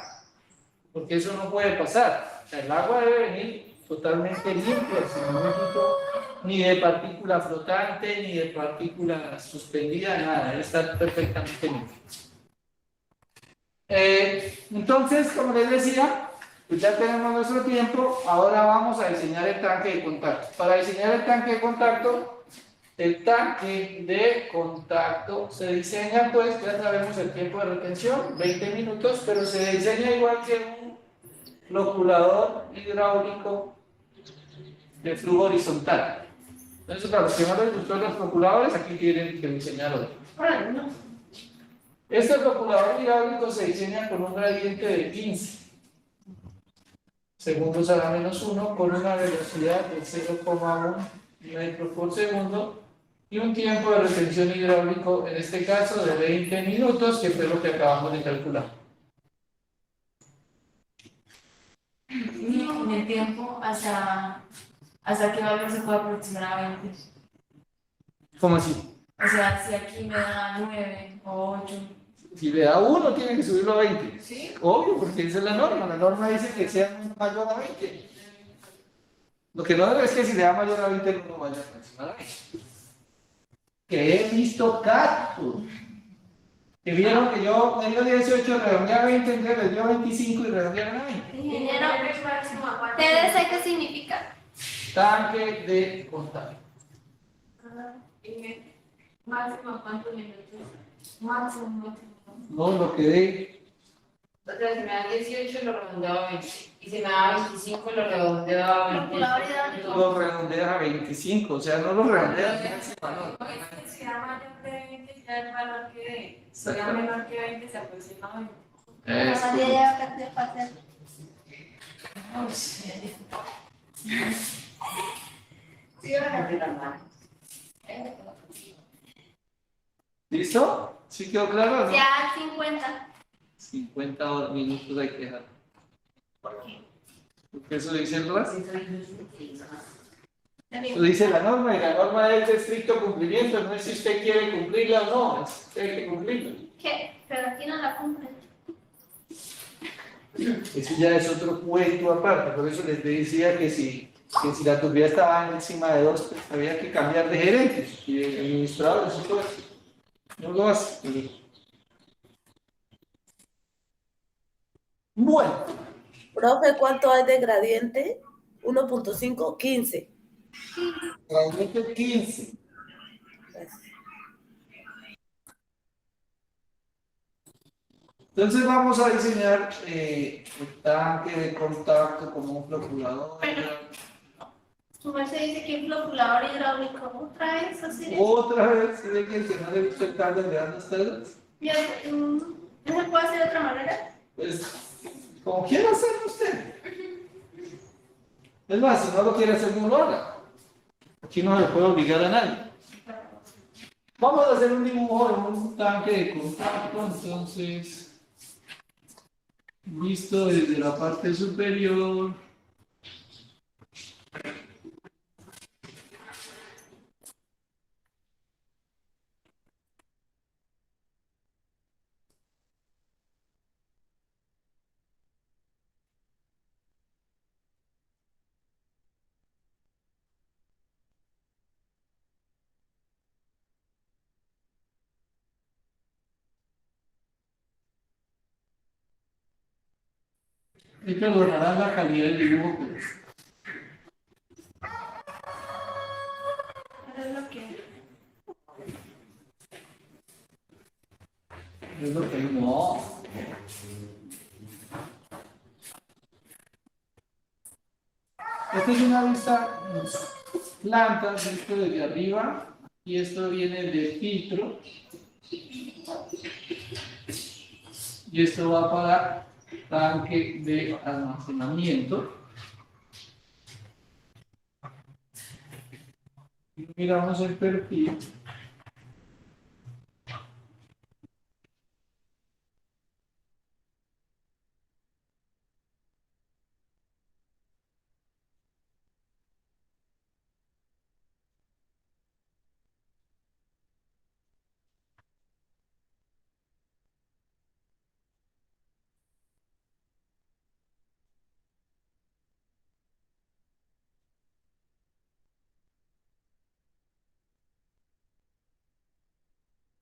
Porque eso no puede pasar. O sea, el agua debe venir totalmente limpia, sin ningún tipo ni de partícula flotante, ni de partícula suspendida, nada, debe estar perfectamente limpia. Entonces, como les decía, pues ya tenemos nuestro tiempo, ahora vamos a diseñar el tanque de contacto. Para diseñar el tanque de contacto se diseña, pues ya sabemos el tiempo de retención, 20 minutos, pero se diseña igual que un loculador hidráulico de flujo horizontal. Entonces, para los que no les gustó los loculadores, aquí tienen que diseñar otro. Este loculador hidráulico se diseña con un gradiente de 15 segundos a la menos 1 con una velocidad de 0,1 metros por segundo y un tiempo de retención hidráulico, en este caso de 20 minutos, que fue lo que acabamos de calcular. Y en el tiempo, ¿hasta qué valor se puede aproximadamente? ¿Cómo así? O sea, si aquí me da 9 o 8. Si le da 1, tiene que subirlo a 20. ¿Sí? Obvio, porque esa es la norma. La norma dice que sea mayor a 20. Lo que no debe es que si le da mayor a 20, no vaya a encima de 20. Que he visto casos. Que vieron que yo me dio 18, redondeé a 20, entonces les dio 25 y redondearon a 20. Ingeniero, TDC, ¿qué significa? Tanque de contacto. ¿Máximo cuántos minutos? Máximo. No, lo que dé. O sea, si me da 18 lo redondeo a 20. Y si me da 25 lo redondeo a 20. Calculador hidráulico. Lo redondeas a 25, o sea, no lo redondeas a ese valor. No, es que si da mayor de 20 ya el valor que dé. Si da menor que 20 se aproxima a 20. Es Nadie lleva cantidad para hacer. Sí, van a la mano. ¿Listo? ¿Sí quedó claro o no? Ya 50. 50 minutos hay que dejar. ¿Por qué? Porque eso dice el RAS. Eso dice la norma, y la norma es de estricto cumplimiento, no es si usted quiere cumplirla o no, es usted hay que cumplirla. ¿Qué? Pero aquí no la cumplen. Eso ya es otro cuento aparte, por eso les decía que si la tubería estaba encima de 2, pues había que cambiar de gerentes y de administradores y todo eso. No lo hace. Bueno, Profe, ¿cuánto hay de gradiente? 1.5, 15. gradiente 15. Entonces vamos a diseñar el tanque de contacto como un floculador. Su merced dice que un floculador hidráulico. ¿Otra vez así? Otra vez, ¿tiene que no le he visto el cable de las ustedes? ¿No se puede hacer de otra manera? Pues, como quiera hacerlo usted. Es más, si no lo quiere hacer, no lo haga. Aquí no le puede obligar a nadie. Vamos a hacer un dibujo de un tanque de contacto, entonces, visto desde la parte superior. Y perdonarán la calidad del dibujo, pues. Es lo que no. Esta es una vista plantas, visto desde arriba, y esto viene del filtro, y esto va para tanque de almacenamiento. Y miramos el perfil.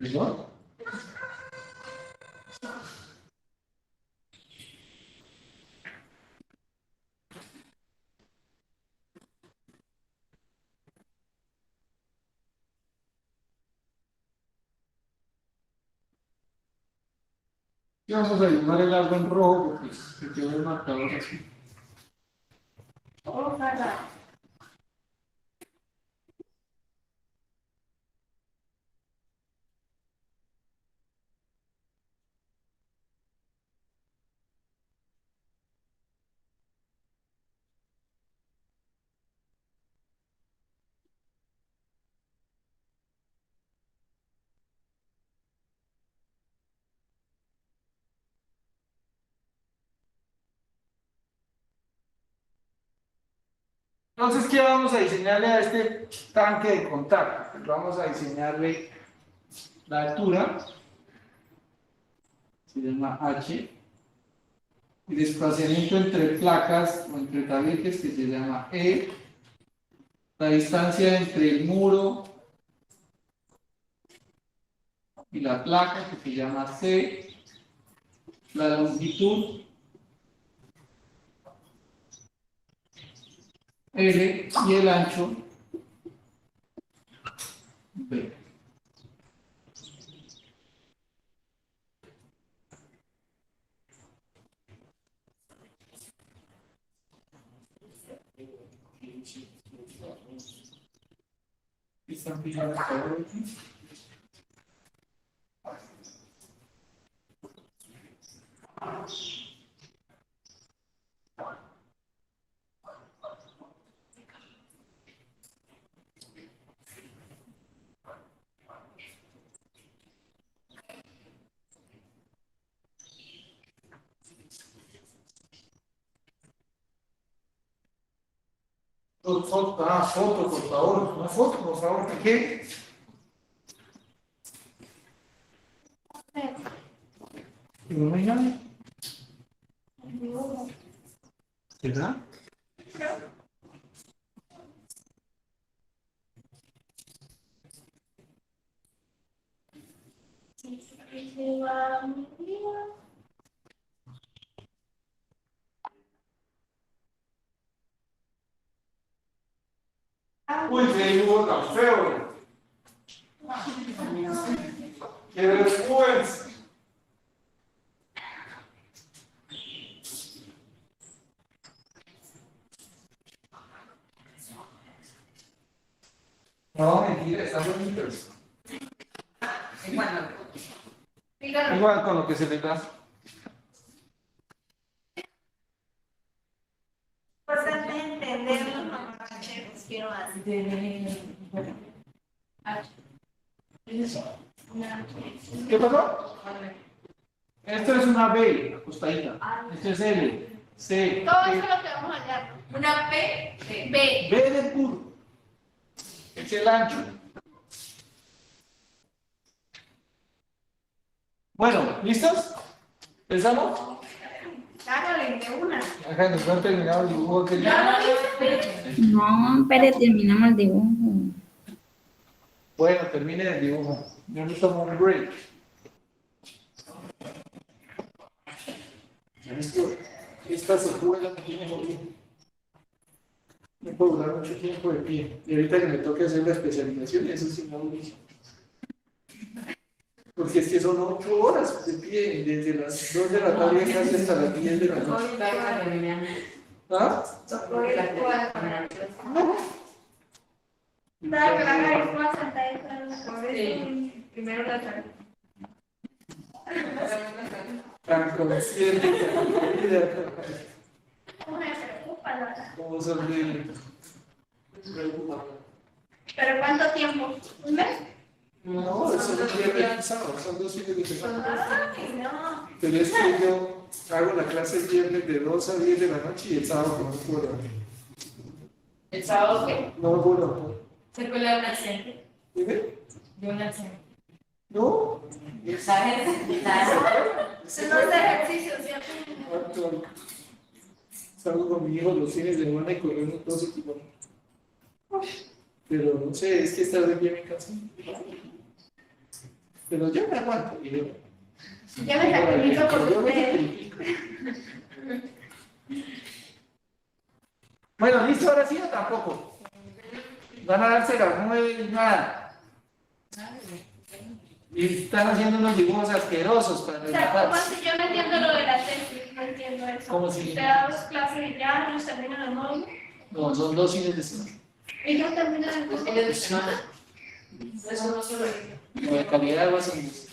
¿Listo? Y vamos a dibujar el agua en rojo porque se quedó el marcador así. Ojalá. Entonces, ¿qué vamos a diseñarle a este tanque de contacto? Pues vamos a diseñarle la altura, se llama H, y desplazamiento entre placas o entre tabiques, que se llama E, la distancia entre el muro y la placa, que se llama C, la longitud L y el ancho B. ¿Están fijados todos aquí? Foto, por favor. Una foto, por favor. ¿Qué? ¿No hay nadie? ¿Verdad? Uy, qué dibujo tan feo. ¡Qué vergüenza! No, mentira, está bonito. Igual con lo que se le da. Importante entenderlo, no quiero más. ¿Qué pasó? Esto es una B, acostadita. Esto es L, C, Todo eso E, es lo que vamos a hallar. Una P, B. B de puro. Es el ancho. Bueno, ¿listos? ¿Pensamos? Hágale de una. Acá nos han terminado el dibujo que Ya lo hice. No, pero terminamos el dibujo. Bueno, termine el dibujo. Yo me tomo un break. Esta secuela me tiene jodido. No puedo durar mucho tiempo de pie. Y ahorita que me toque hacer la especialización, eso sí me aburre. Porque es que son son 8 horas de pie, desde las 2 de la tarde casi hasta las 10 de la noche. ¿Ah? Dale, la haga igual, sentada primero la tarde. Tan consciente, ¿Cómo me preocupa, la verdad? como son de preocupados. ¿Pero cuánto tiempo? ¿Un mes? No, eso no tiene realizado, son 2 fines de semana. Ay, no. Pero es que yo hago la clase el viernes de 2 a 10 de la noche y el sábado no puedo. ¿El sábado qué? No puedo. Se pelea un accidente. ¿Dime? De un accidente. No. ¿Sabes? Se nos da ejercicio, ¿cierto? ¿Cuánto? Salgo con mi hijo los fines de semana y corremos 12 kilómetros. Pero no sé, es que estar de pie en mi casa. Pero yo me aguanto. Y yo, Ya me sacrifico por yo me ustedes. sacrifico. Bueno, listo, ahora sí o tampoco. Van a darse las 9 y nada. Y están haciendo unos dibujos asquerosos para O sea, ¿cómo relajarse. así? Yo no entiendo lo de la tesis, no entiendo eso. ¿Cómo si? Usted da 2 clases y ya nos terminan los módulos. No, son 2 fines de semana. Y no terminan el Los curso. fines de semana. Eso no solo Lo de calidad de agua son 2.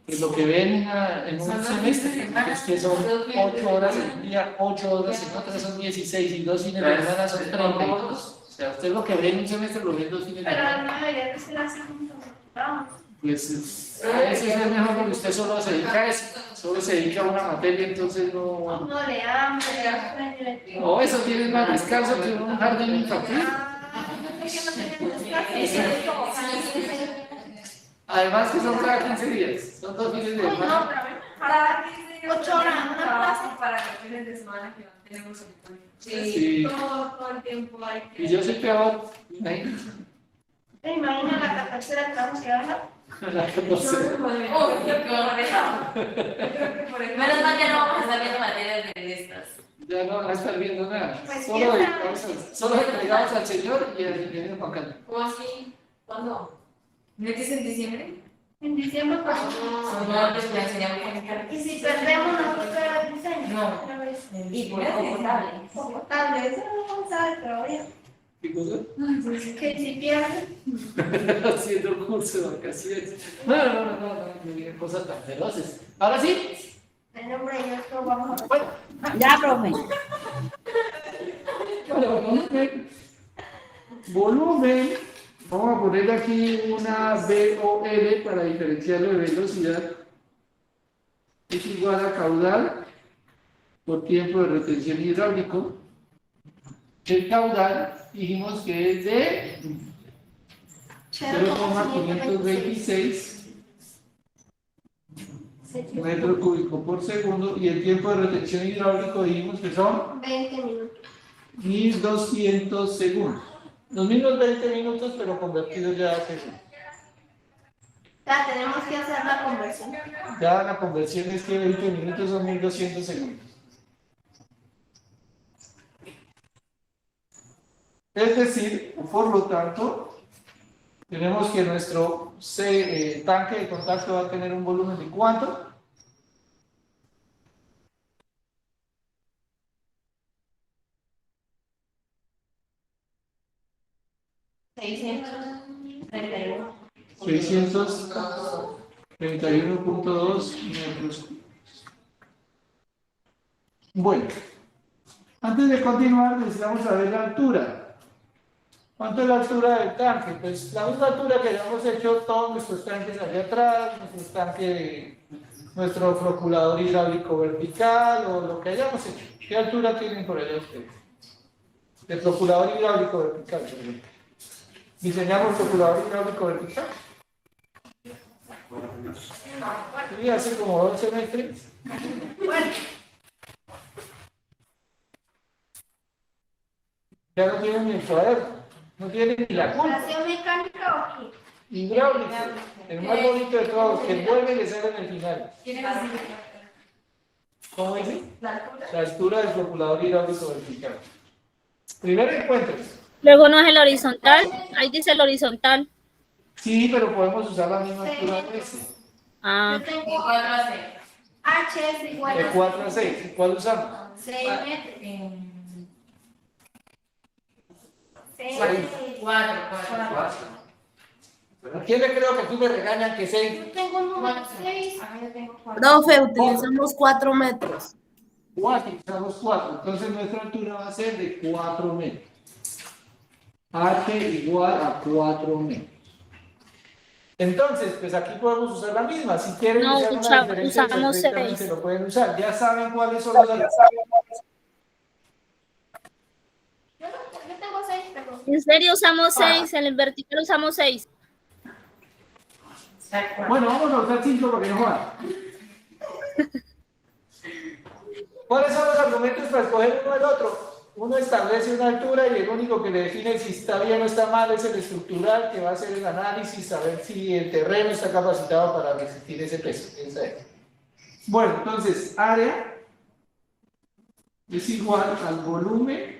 Pues lo que ven en un semestre es que son 8 horas en un día, 8 horas en otra son 16 y 2 fines de semana son 32. O sea, usted lo que ve en un semestre lo ve en 2 fines de Pero semana. no debería de ser así juntos. Vamos. Pues a veces es mejor porque usted solo se dedica a eso, solo se dedica a una materia, entonces no. No le amo, le amo. No, eso tiene más descanso que un jardín infantil. Es que no tenemos clases. Es como Además que son cada 15 días, son 2 fines de Uy, no, semana. pero a ver, para 8 horas, una clase. para los fines de semana que no tenemos Sí. Todo el tiempo hay que. Y yo soy peor. Imagínate. ¿Te imaginas la capacidad de trabajo que haga? No sé. Menos mal que no vamos a estar viendo materias de estas. Ya no van a estar viendo nada. Pues, Solo ¿quién dedicamos solo entregamos al Señor y al ingeniero Juan Carlos. ¿Cómo así? ¿Cuándo? ¿No es en diciembre? En diciembre, pues. No, pues me enseñamos a buscar. Y si perdemos nosotros el diseño. No. Una vez. Y por potable. Como tal vez, no se sabe todavía. ¿Qué cosa? Que si pierden. Haciendo un curso de vacaciones. No digan cosas tan feroces. Ahora sí. En nombre de Dios, lo vamos a ver. Bueno, Ya, profe. volumen. Vamos a poner aquí una VOL para diferenciarlo de velocidad. Es igual a caudal por tiempo de retención hidráulico. El caudal dijimos que es de 0,526 metros cúbicos por segundo y el tiempo de retención hidráulico dijimos que son 20 minutos. 1200 segundos. Los mismos 20 minutos, pero convertidos ya a segundos. Ya tenemos que hacer la conversión. Ya la conversión es que 20 minutos son 1200 segundos. Es decir, por lo tanto, tenemos que nuestro tanque de contacto va a tener un volumen de ¿cuánto? $631. 631.2 metros cúbicos. Bueno, antes de continuar necesitamos saber la altura. ¿Cuánto es la altura del tanque? Pues la misma altura que hayamos hecho todos nuestros tanques allá atrás, nuestro procurador hidráulico vertical o lo que hayamos hecho. ¿Qué altura tienen por allá ustedes? El procurador hidráulico vertical, por ejemplo. ¿Diseñamos procurador hidráulico vertical? Sí, hace como 2 semestres. Bueno, Ya no tienen ni el cuaderno, no tienen ni la culpa. ¿operación mecánica o qué? Hidráulico, el más bonito de todos, que vuelve y le sale en el final. ¿Cómo dice? La altura. La altura del procurador hidráulico vertical. Primero encuentro. Luego no es el horizontal, ahí dice el horizontal. Sí, pero podemos usar la misma altura de S. Ah, Yo tengo De 4 a 6. H es igual De a 4 a 6. ¿Y cuál usamos? 6 metros. 4. ¿A quién le creo que tú me regañan que 6? Yo tengo un número 6. A mí yo tengo 4. Profe, utilizamos 4 metros. 4, usamos 4. Entonces nuestra altura va a ser de 4 metros. H igual a 4 metros. Entonces, pues aquí podemos usar la misma. Si quieren No, usar una diferencia, usamos perfectamente 6. lo pueden usar. Ya saben cuáles son los... Yo tengo 6, pero En serio usamos 6, en el vertical usamos 6. Bueno, vamos a usar 5 porque no jodan. ¿Cuáles son los argumentos para escoger uno del otro? Uno establece una altura y el único que le define si está bien o está mal es el estructural, que va a hacer el análisis, saber si el terreno está capacitado para resistir ese peso. Esa es. Bueno, entonces, área es igual al volumen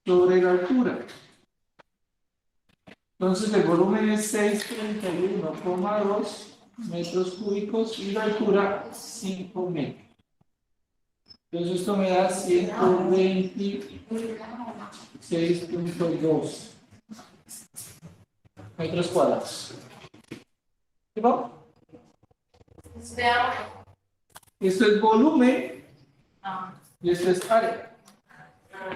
sobre la altura. Entonces, el volumen es 631,2 metros cúbicos y la altura 5 metros. Entonces esto me da 126.2 metros cuadrados. ¿Qué va? Esto es volumen y esto es área.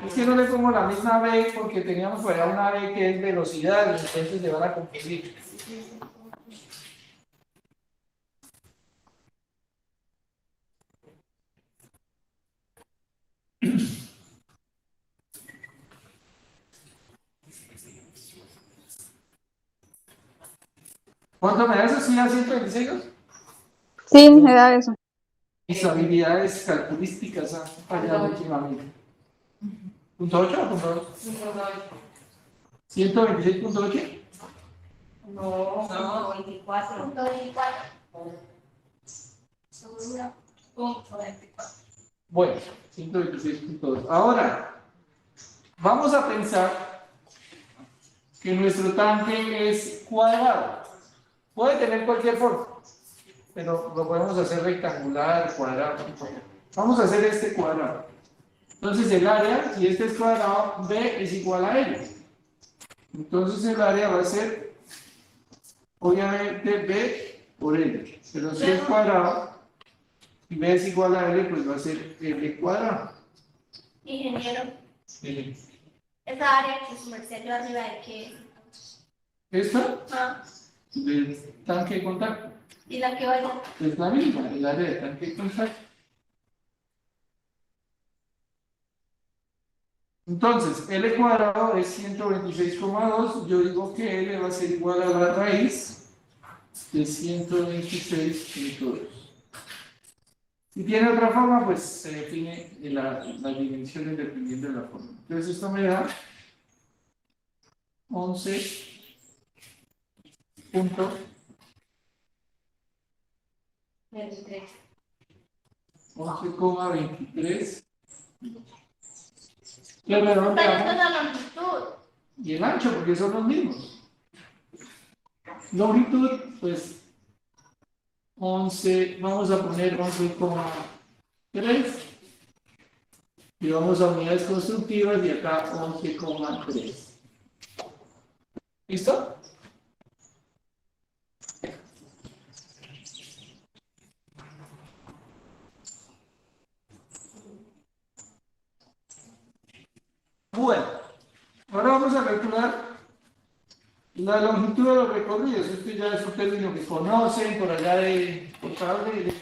Es que no le pongo la misma B porque teníamos por allá una B que es velocidad y entonces se van a confundir. ¿Cuánto me da eso? ¿Sí a 126? Sí, me da eso. Mis habilidades calculísticas han fallado últimamente. ¿Punto 8 o punto 2? 126.8. No, 24. punto 24. Punto 24. Bueno, 126.2. Ahora, vamos a pensar que nuestro tanque es cuadrado. Puede tener cualquier forma, pero lo podemos hacer rectangular, cuadrado. Vamos a hacer este cuadrado. Entonces el área, si este es cuadrado, B es igual a L. Entonces el área va a ser, obviamente, B por L. Pero si es cuadrado, y B es igual a L, pues va a ser L cuadrado. Ingeniero, Sí. esa área que su merced dio arriba de que Esta, ah, del tanque de contacto, y la que vaya. es la misma, el área de tanque de contacto. Entonces, L cuadrado es 126,2. Yo digo que L va a ser igual a la raíz de 126.2. Si tiene otra forma, pues se define las dimensiones dependiendo de la forma. Entonces, esto me da 11.23. ¿Qué Pero esta redondeamos? es la longitud. Y el ancho, porque son los mismos. Longitud, pues 11, vamos a poner 11,3 y vamos a unidades constructivas y acá 11,3. ¿Listo? Bueno, ahora vamos a calcular la longitud de los recorridos. Esto ya es un término que conocen por allá de portable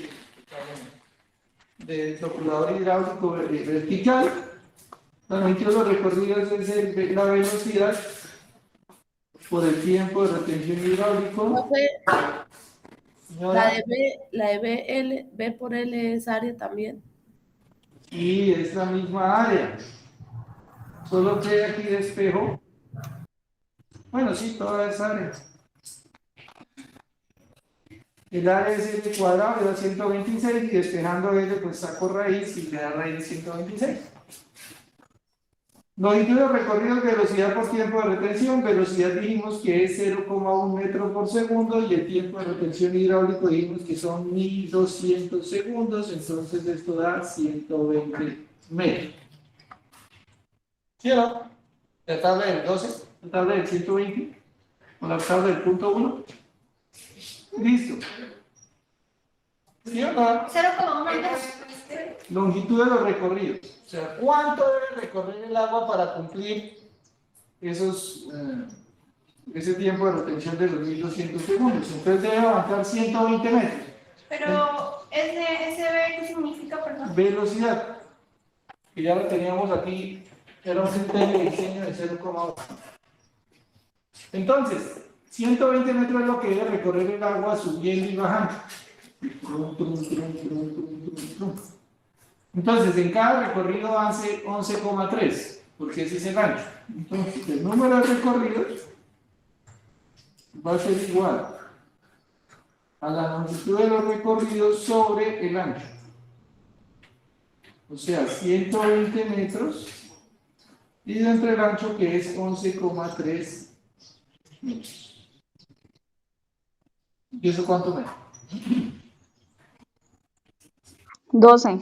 de calculador hidráulico vertical. La longitud de los recorridos es la velocidad por el tiempo de retención hidráulico. Profe, Señora, la de BL, B por L es área también. y es la misma área. Solo que aquí despejo. Bueno, sí, toda esa área. El área es L cuadrado, le da 126 y despejando L, pues saco raíz y le da raíz de 126. Longitud de recorrido, velocidad por tiempo de retención. Velocidad dijimos que es 0,1 metro por segundo y el tiempo de retención hidráulico dijimos que son 1200 segundos, entonces esto da 120 metros. ¿Sí o no? La tabla del 12, la tabla del 120, o la tabla del punto 1. Listo. ¿Sí o no? 0,1 metros. Longitud de los recorridos. O sea, ¿cuánto debe recorrer el agua para cumplir ese tiempo de retención de los 1200 segundos? Entonces debe avanzar 120 metros. Pero, ¿SB qué significa, perdón? Velocidad, que ya lo teníamos aquí, era un criterio de diseño de 0,1. Entonces, 120 metros es lo que debe recorrer el agua subiendo y bajando. Entonces, en cada recorrido hace 11,3, porque ese es el ancho. Entonces, el número de recorridos va a ser igual a la longitud de los recorridos sobre el ancho. O sea, 120 metros dividido entre el ancho, que es 11,3 metros. ¿Y eso cuánto me da? 12.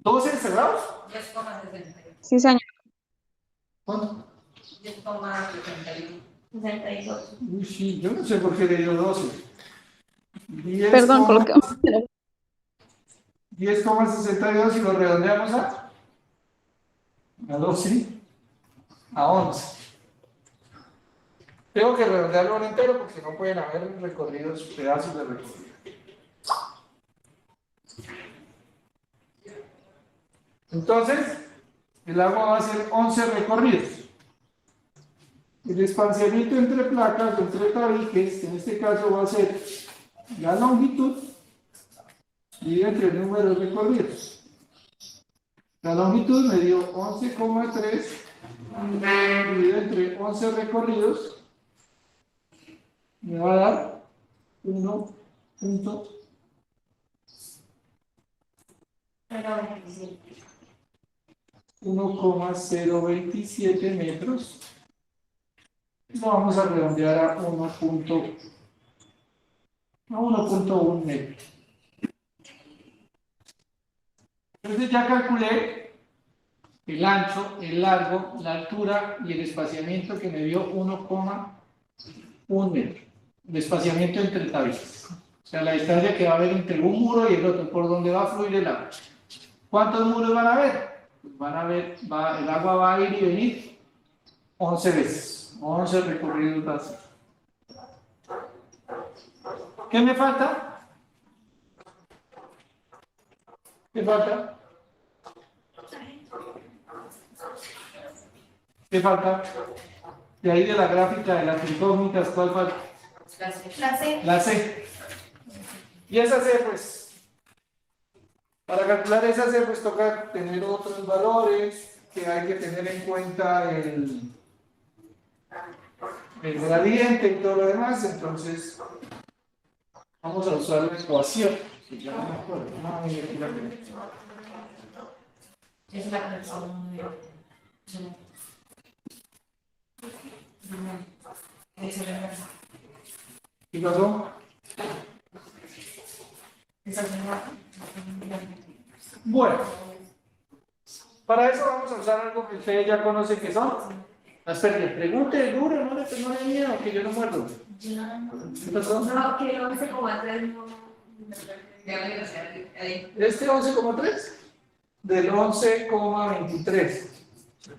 ¿12 cerrados? 10,60. Sí, señor. ¿Cuánto? 10,61. 62. Uy, sí, yo no sé por qué le dio 12. 10, Perdón, colocamos. 10,62 y lo redondeamos a 12, a 11. Tengo que redondearlo en entero porque no pueden haber recorridos, pedazos de recorrido. Entonces, el agua va a ser 11 recorridos. El espaciamiento entre placas o entre tabiques, en este caso va a ser la longitud dividida entre el número de recorridos. La longitud me dio 11,3 dividido entre 11 recorridos, me va a dar 1,027 metros. Lo vamos a redondear a 1,1 metro. Entonces ya calculé el ancho, el largo, la altura y el espaciamiento que me dio 1,1 metro. El espaciamiento entre tabiques. O sea, la distancia que va a haber entre un muro y el otro, por donde va a fluir el agua. ¿Cuántos muros van a haber? Pues van a ver, el agua va a ir y venir 11 veces. 11 recorridos va a hacer. ¿Qué me falta? ¿Qué falta? ¿Qué falta? De ahí de la gráfica de las incógnitas, ¿cuál falta? La C. La C. Y esa C, pues, para calcular esa C, pues toca tener otros valores, que hay que tener en cuenta el gradiente y todo lo demás. Entonces, vamos a usar la ecuación. Si ya no me acuerdo. No, mira, aquí la tengo. Es la conexión de... ¿Qué pasó? Bueno, para eso vamos a usar algo que ustedes ya conocen que son las pérdidas. Pregunte duro, no le miedo, que yo no muerdo. ¿Qué pasó? No, que 11,3 no. Este 11,3 del 11,23.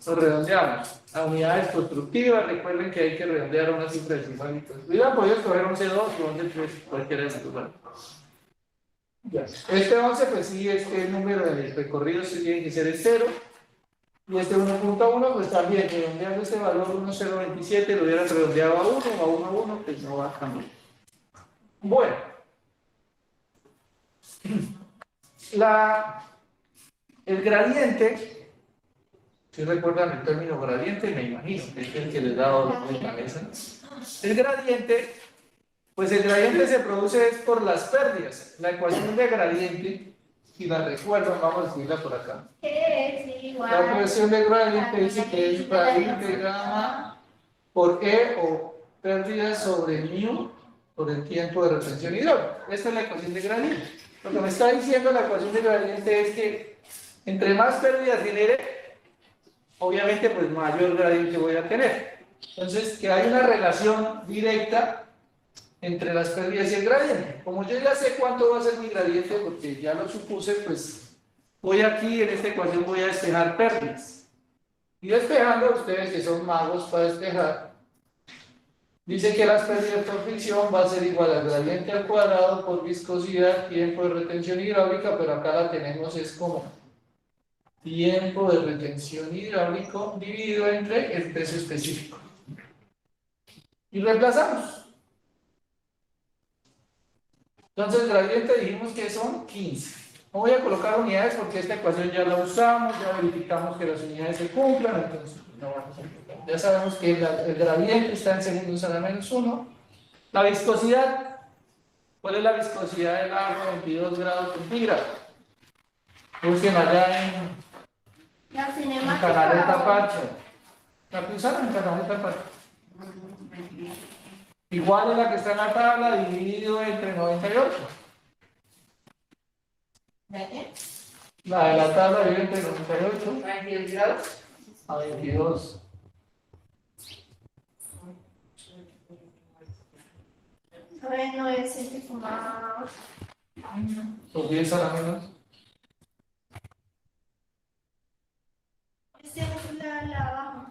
Lo redondeamos a unidades constructivas. Recuerden que hay que redondear una cifra decimal. Hubiera podido escoger 11,2 o 11,3, cualquiera de estos. Bueno. Ya. Este 11, pues sí, este número de recorridos tiene que ser el 0. Y este 1.1, pues también, redondeando este valor 1,027, lo hubieran redondeado a 1 o a 1,1, pues no va a cambiar. Bueno. El gradiente, si recuerdan el término gradiente, me imagino que es el que les da dolor de cabeza. El gradiente, pues el gradiente se produce por las pérdidas. La ecuación de gradiente si la recuerdan, vamos a escribirla por acá. Que es igual. La expresión de gradiente dice que es raíz de gamma por E o pérdida sobre mu por el tiempo de retención hidráulica. Esta es la ecuación de gradiente. Lo que me está diciendo la ecuación de gradiente es que entre más pérdidas genere, obviamente pues mayor gradiente voy a tener. Entonces, que hay una relación directa entre las pérdidas y el gradiente. Como yo ya sé cuánto va a ser mi gradiente, porque ya lo supuse, pues voy aquí en esta ecuación voy a despejar pérdidas. Y despejando, ustedes que son magos para despejar, dice que las pérdidas por fricción va a ser igual al gradiente al cuadrado por viscosidad, tiempo de retención hidráulica, pero acá la tenemos es como tiempo de retención hidráulico dividido entre el peso específico. Y reemplazamos. Entonces, gradiente dijimos que son 15. No voy a colocar unidades porque esta ecuación ya la usamos, ya verificamos que las unidades se cumplan, entonces no vamos a colocar. Ya sabemos que el gradiente está en segundos a la menos 1. La viscosidad, ¿cuál es la viscosidad del agua? 22 grados centígrados. Busquen allá en La Canaleta cinemática. Pacha. ¿La usaron en Canaleta Pacha? Igual es la que está en la tabla, dividido entre 98. ¿De qué? La de la tabla divide entre 98 22 grados. a 22. A ver, no es este como. ¿Los 10 a la menos? Este es la abajo.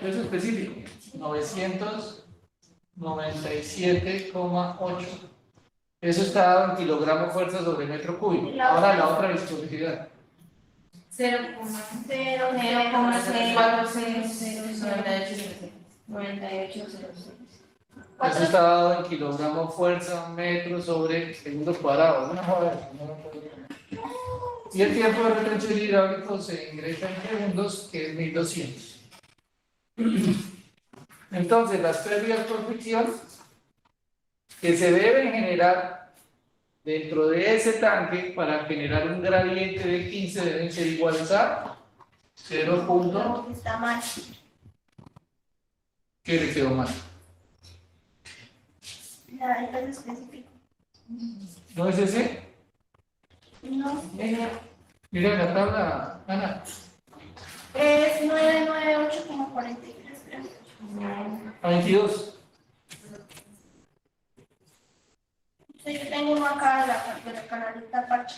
Peso específico. 997,8. Eso está dado en kilogramos fuerza sobre metro cúbico. Ahora la otra viscosidad. 0,04698,98. Eso está dado en kilogramos fuerza metro sobre segundo cuadrado. Una joda. Y el tiempo de retención hidráulico se ingresa en segundos, que es 1200. Entonces, las pérdidas por fricción que se deben generar dentro de ese tanque para generar un gradiente de 15 deben ser iguales a 0. No, está mal. ¿Qué le quedó mal? El peso específico. ¿No es ese? No. Mira la tabla, Ana. Es 998,43 gramos. A 22. Sí, yo tengo uno acá de la Canaleta Pacha.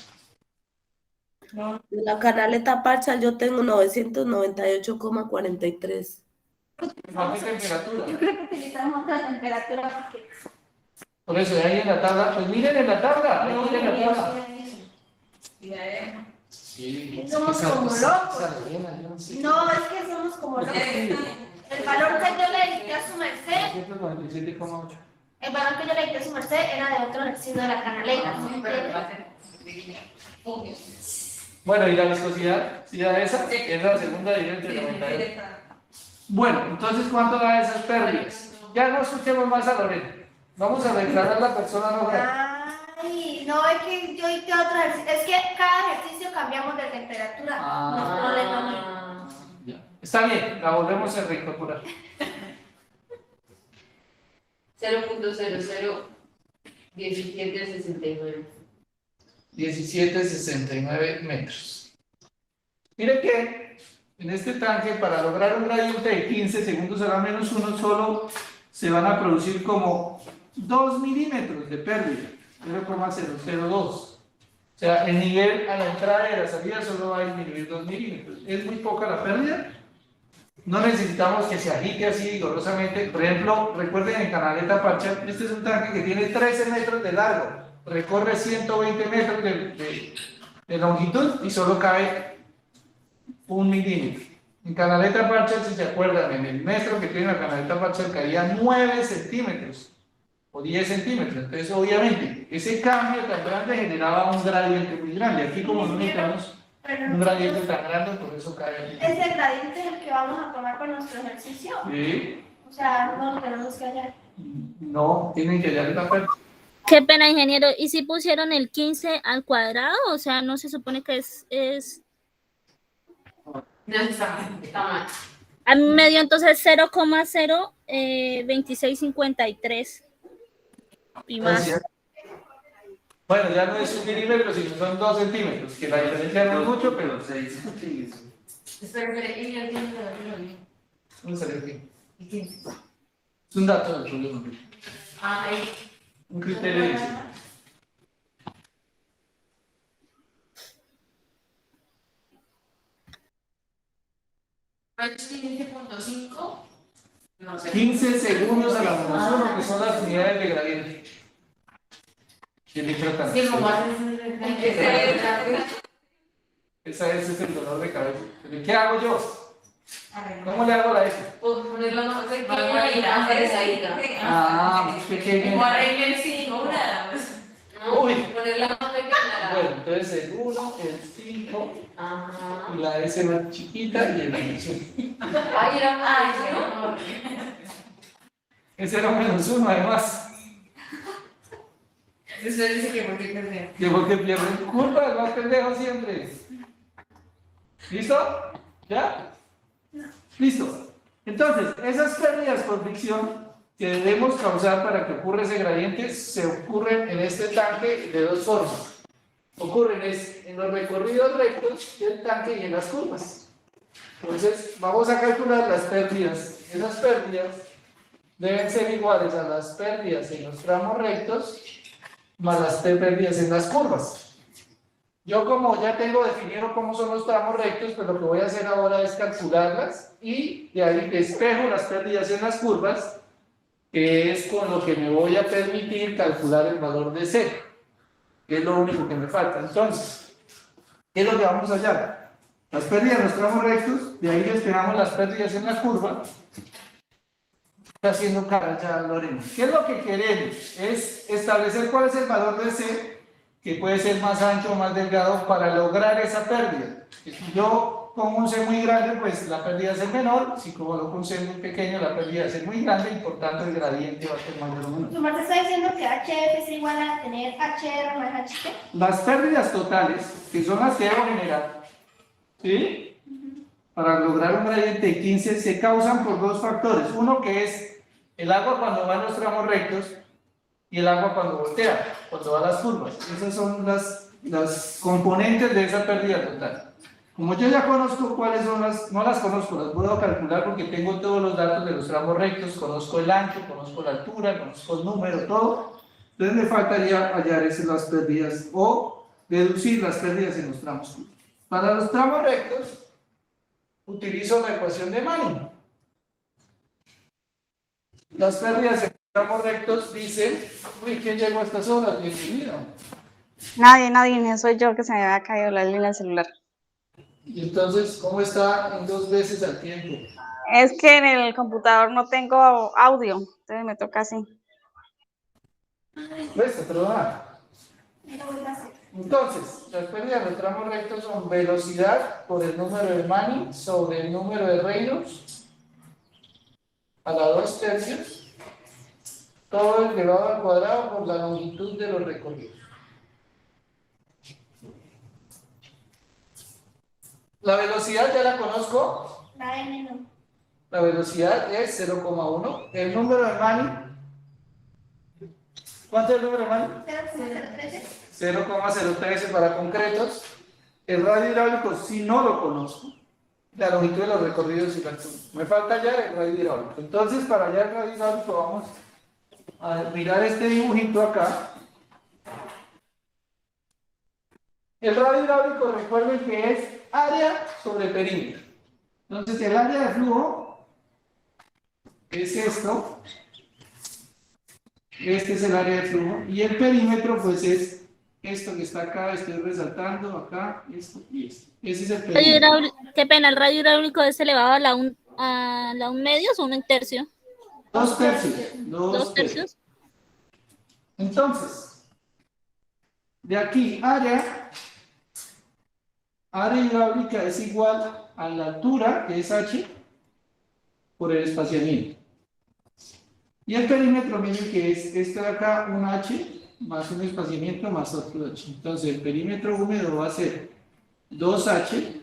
De la Canaleta Parcha yo tengo 998,43. ¿A qué temperatura? Yo creo que utilizamos otra temperatura porque. Por eso, ahí en la tabla, pues miren en la tabla, ahí miren la tabla. Sí, Somos esa- como esa- locos. esa rellena, yo no sé. No, es que somos como locos. El valor que yo le dicté a su merced, 147,8. el valor que yo le dicté a su merced era de otro signo de la Canaleta. ¿Sí me entiende? Bueno, ¿y la viscosidad? ¿Sí da esa? Es la segunda división entre 98. Bueno, entonces, ¿cuánto da esas pérdidas? Ya no escuchemos más a Lorena. Vamos a declarar la persona no grata. Ay, no, es que yo hice otro ejercicio. Es que cada ejercicio cambiamos de temperatura. No es problema mío. Ya. Está bien, la volvemos a reincorporar. 0.001769. 1769 metros. Mire que en este tanque, para lograr un gradiente de 15 segundos a la menos 1, solo se van a producir como 2 milímetros de pérdida, 0,002. O sea, el nivel a la entrada y a la salida solo va a disminuir 2 milímetros. Es muy poca la pérdida. No necesitamos que se agite así vigorosamente. Por ejemplo, recuerden en Canaleta Parcha, este es un tanque que tiene 13 metros de largo, recorre 120 metros de longitud y solo cabe 1 milímetro. En Canaleta Parcha, si se acuerdan, en el metro que tiene la Canaleta Parcha caía 9 centímetros o 10 centímetros. Entonces, obviamente, ese cambio tan grande generaba un gradiente muy grande. Aquí, como no necesitamos un gradiente tan grande, por eso cae. Ese gradiente es el que vamos a tomar para nuestro ejercicio. Sí. O sea, no lo tenemos que hallar. No, tienen que hallar la pérdida. Qué pena, ingeniero. ¿Y si pusieron el 15 al cuadrado? O sea, no se supone que es... No, está mal. A mí me dio entonces 0,02653 y más. Gracias. Bueno, ya no es 1 milímetro, sino son 2 centímetros, que la diferencia no es mucho, pero se dice. Espera, y el tiempo de ¿Dónde salió aquí? ¿Y quién? Es un dato del problema. Ah, ahí. Un criterio de dice. ¿Rancho 15.5? No sé. 15 segundos a la menos 1, que son las unidades de gradiente. Bien importante. Sí, como haces Ese es el dolor de cabeza. ¿Qué hago yo? ¿Cómo le hago la S? ponerlo más pequeño y la pesadita. Ah, más pequeño. Como arregle el 5, nada más. Uy. Ponerla más pequeña. Bueno, entonces el 1, el 5, Ajá. y la S más chiquita y el menos 1. Ay, era más. ¿No? Ese era menos 1 además. Usted dice que por qué perder. Que porque pierden curva, el más pendejo siempre. ¿Listo? ¿Ya? Listo. Entonces, esas pérdidas por fricción que debemos causar para que ocurra ese gradiente se ocurren en este tanque de dos formas. Ocurren en los recorridos rectos del tanque y en las curvas. Entonces, vamos a calcular las pérdidas. Esas pérdidas deben ser iguales a las pérdidas en los tramos rectos más las pérdidas en las curvas. Yo, como ya tengo definido cómo son los tramos rectos, pues lo que voy a hacer ahora es calcularlas y de ahí despejo las pérdidas en las curvas, que es con lo que me voy a permitir calcular el valor de C, que es lo único que me falta. Entonces, ¿qué es lo que vamos a hallar? Las pérdidas en los tramos rectos, de ahí despejamos las pérdidas en la curva. Está haciendo cara ya, Lorena. ¿Qué es lo que queremos? Es establecer cuál es el valor de C, que puede ser más ancho o más delgado, para lograr esa pérdida. Si yo pongo un C muy grande, pues la pérdida es menor. Si coloco un C muy pequeño, la pérdida es muy grande y por tanto el gradiente va a ser mayor o menor. Tu merced está diciendo que HF es igual a tener HR más HT. Las pérdidas totales, que son las que debo generar, ¿sí? Para lograr un gradiente de 15, se causan por dos factores. Uno, que es el agua cuando va en los tramos rectos, y el agua cuando voltea, cuando va a las curvas. Esas son las componentes de esa pérdida total. Como yo ya conozco cuáles son no las conozco, las puedo calcular porque tengo todos los datos de los tramos rectos, conozco el ancho, conozco la altura, conozco el número, todo. Entonces me faltaría hallar las pérdidas o deducir las pérdidas en los tramos curvos. Para los tramos rectos, utilizo la ecuación de Manning. Las pérdidas en tramos rectos dicen, uy, ¿quién llegó a estas horas? Bienvenido. Nadie, soy yo que se me había caído la línea del celular. Y entonces, ¿cómo está en 2 veces al tiempo? Es que en el computador no tengo audio, entonces me toca así. Presta, perdona. Eso vuelve a ser. Entonces, las pérdidas de tramos rectos son velocidad por el número de Manning sobre el número de Reynolds a la 2/3, todo elevado al cuadrado por la longitud de los recorridos. La velocidad ya la conozco. La M no. La velocidad es 0,1. El número de Manning, ¿cuánto es el número de Manning? 0,013. 0,013 para concretos. El radio hidráulico sí no lo conozco. La longitud de los recorridos y la altura. Me falta hallar el radio hidráulico. Entonces, para hallar el radio hidráulico vamos a mirar este dibujito acá. El radio hidráulico, recuerden que es área sobre perímetro. Entonces, el área de flujo es esto. Este es el área de flujo. Y el perímetro, pues, es esto que está acá, estoy resaltando acá, esto y esto. Ese es el perímetro. Qué pena, ¿el radio hidráulico es elevado a la 1 medios o 1/3? 2/3. 2/3. Entonces, de aquí, área hidráulica es igual a la altura, que es H, por el espaciamiento. Y el perímetro, miren que es esto de acá, un H, más un espaciamiento más otro H. Entonces el perímetro húmedo va a ser 2H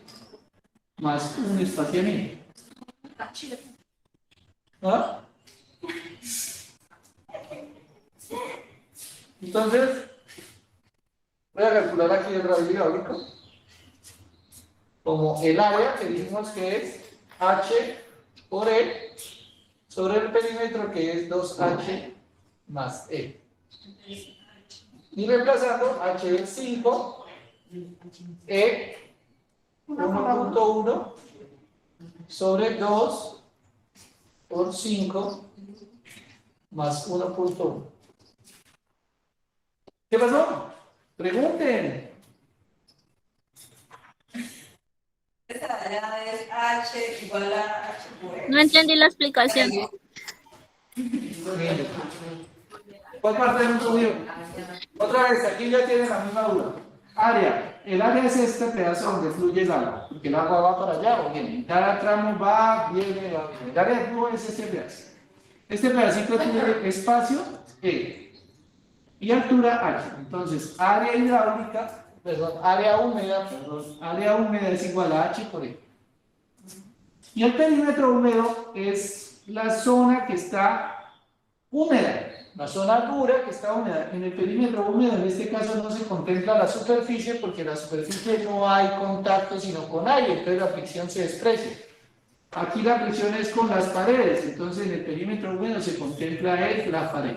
más un espaciamiento. ¿Ah? Entonces, voy a calcular aquí el radio hidráulico como el área que dijimos que es H por E sobre el perímetro que es 2H más E. Y reemplazando, H es 5, E 1.1 sobre 2 por 5 más 1.1. ¿Qué pasó? Pregunten. Esa área es H igual a H por E. No entendí la explicación. ¿Cuál parte no entendió? Otra vez, aquí ya tienen la misma duda. Área. El área es este pedazo donde fluye el agua, porque el agua va para allá o viene. Cada tramo va, viene, va, viene. El área de flujo es este pedazo. Este pedacito tiene espacio E y altura H. Entonces, área hidráulica, área húmeda es igual a H por E. Y el perímetro húmedo es la zona que está húmeda. La zona dura que está húmeda. En el perímetro húmedo, en este caso, no se contempla la superficie porque en la superficie no hay contacto sino con aire, entonces la fricción se desprecia. Aquí la fricción es con las paredes, entonces en el perímetro húmedo se contempla la pared.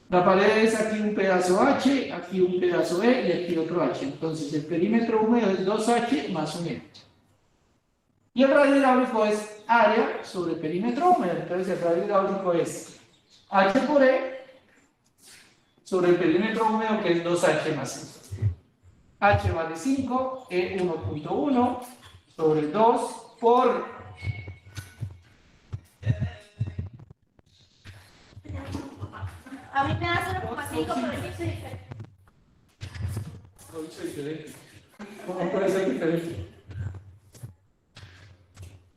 La pared es aquí un pedazo H, aquí un pedazo E y aquí otro H. Entonces el perímetro húmedo es 2H más un E. Y el radio hidráulico es área sobre perímetro húmedo. Entonces el radio hidráulico es H por E sobre el perímetro húmedo que es 2H más 5. H vale 5, E 1.1 sobre 2 por... A mí me da 0,5, pero yo soy diferente. No, soy diferente. ¿Cómo puede ser diferente?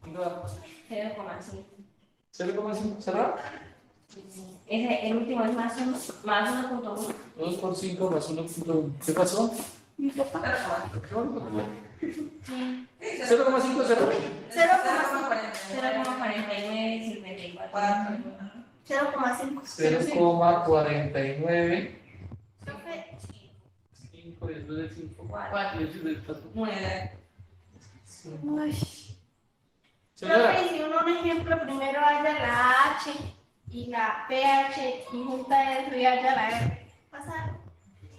0,5. 0,5, ¿cerrado? El último es más 1.1. 2 por 5 más 1.1. ¿Qué pasó? 0,5, 0. 0,49, 0,5. 0,49. 5 y después del 5. 4 y después del 4. Señora. Profe, si uno, un ejemplo, primero haya la H y la PH y junta eso y haya la R, ¿pasa?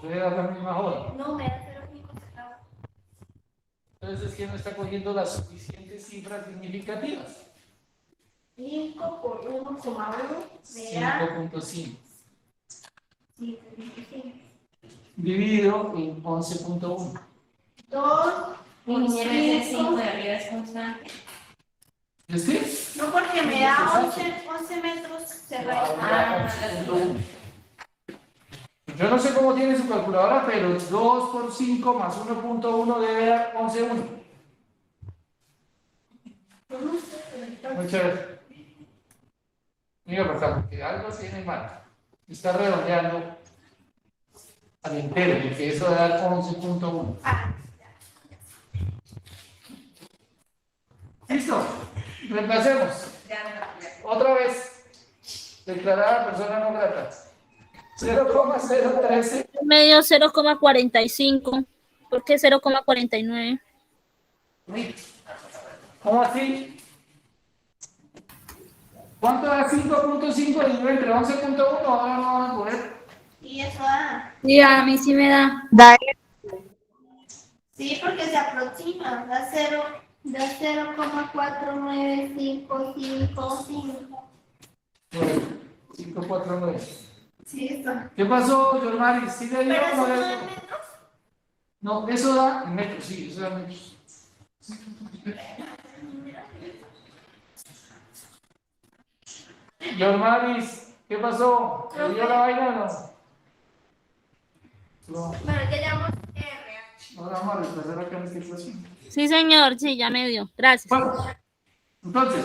¿Puede dar la misma hora? No, me da 0,5 centavos. Entonces es que no está cogiendo las suficientes cifras significativas. 5 por 1,1 me da 5.5 5,5. dividido en 11.1. 2 Ingeniero, ese 5 5. de arriba es constante. ¿Es qué? No, porque me da 11 metros cerrados. Yo no sé cómo tiene su calculadora, pero 2 por 5 más 1.1 debe dar 11.1. Muchas gracias. Mira por acá, porque algo tiene mal. Está redondeando al entero, porque eso da 11.1. ¿Listo? Reemplacemos. Otra vez. Declarada persona no grata. 0,013. Medio 0,45. ¿Por qué 0,49? ¿Cómo así? ¿Cuánto da 5.5 dividido entre 11.1? Ahora no van a poder. Y eso da. Sí, a mí sí me da. Sí, porque se aproxima. Da 0,495555. 549. Sí, eso. ¿Qué pasó, Yormari? ¿Sí le dio ¿Pero o eso no no le da dio? en metros? No, eso da en metros, sí, eso da en metros. Yormaris, ¿qué pasó? ¿Le dio la vaina o no? No, Bueno, ya llamamos RH. ahora vamos a reemplazar acá en esta ecuación. Sí, señor, sí, ya me dio. Gracias. Bueno, entonces,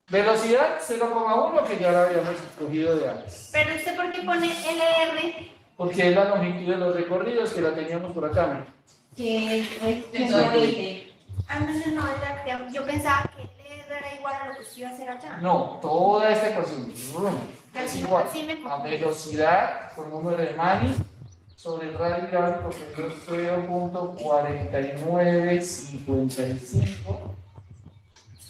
velocidad 0,1 que ya la habíamos escogido de antes. Pero ¿por qué pone LR? Porque es la longitud de los recorridos que la teníamos por acá. ¿No? Que 120. Ah, no, yo pensaba que L era igual a lo que usted iba a hacer allá. No, toda esta ecuación es igual Sí me a confundí. velocidad por número de Mani sobre el radio hidráulico, que es 0.4955.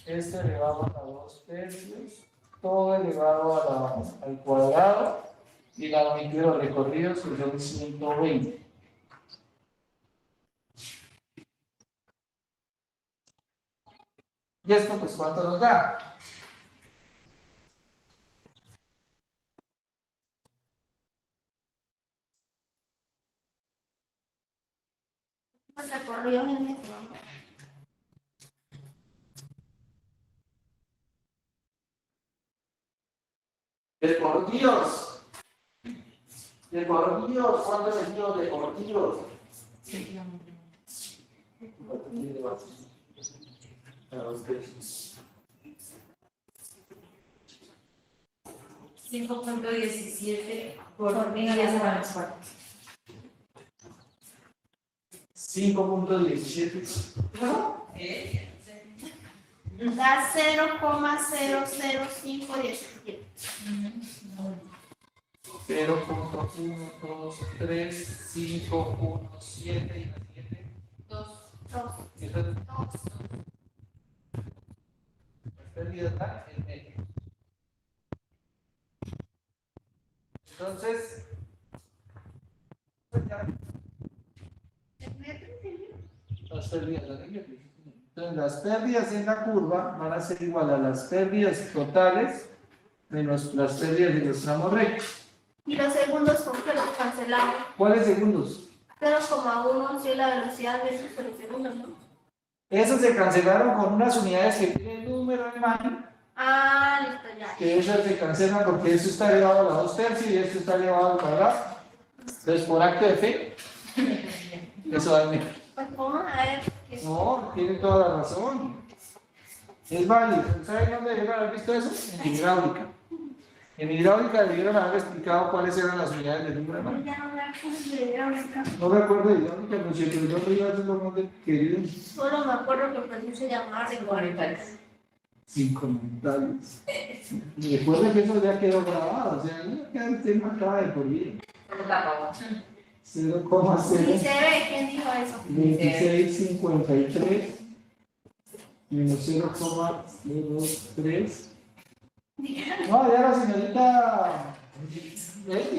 Esto elevado a la 2/3, todo elevado al cuadrado, y la longitud de los recorridos que son 120. ¿Y esto pues cuánto nos da? Los recorridos en metro. Deportivos. Deportivos, ¿cuántos metros deportivos? 5.17 por millas a las 4. 5.17. Da 0,00517. 0.1235117 y la siguiente. 2. Esa es pérdida está en medio. Entonces, pues ya. Las pérdidas, entonces, las pérdidas en la curva van a ser igual a las pérdidas totales menos las pérdidas de los tramos rectos. Y los segundos son que los cancelaron. ¿Cuáles segundos? 0,1 si la velocidad de esos 3 segundos, ¿no? Esos se cancelaron con unas unidades que tienen número de Mani, Ah, listo, ya. que esas se cancelan porque esto está elevado a la 2/3 y esto está elevado al cuadrado. Entonces, por acto de fe, eso da menos. Pues vamos a ver. No, tiene toda la razón. Es válido. ¿Saben dónde debieron haber visto eso? En hidráulica. En hidráulica debieron haber explicado cuáles eran las unidades del número de Mani. Ya no me acuerdo de hidráulica. No me acuerdo de hidráulica, pero si el yo iba a hacer lo más de querido. Solo me acuerdo que el proceso se llamaba regulares. Sin comentarios. Y recuerda que eso ya quedó grabado, o sea, no queda el tema acá de por vida. 0,0. Ni se ve quién dijo eso. 2653 menos 0,023. No, ya la señorita Lady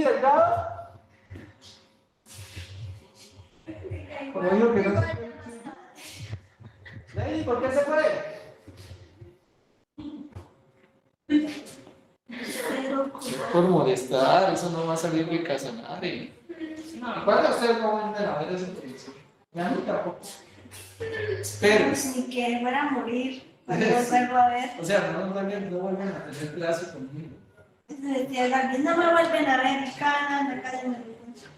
Delgado. Como digo que no se puede. Lady, ¿por qué se fue? Por molestar, eso no va a salir de casa nadie. ¿Cuándo ustedes no vuelven a ver ese televisión? Ya no tampoco. Pero, Ni que fuera a morir para volverlo a ver. o sea, no vuelven a tener clase conmigo. No me vuelven a ver, cada en la calle me lo encuentro.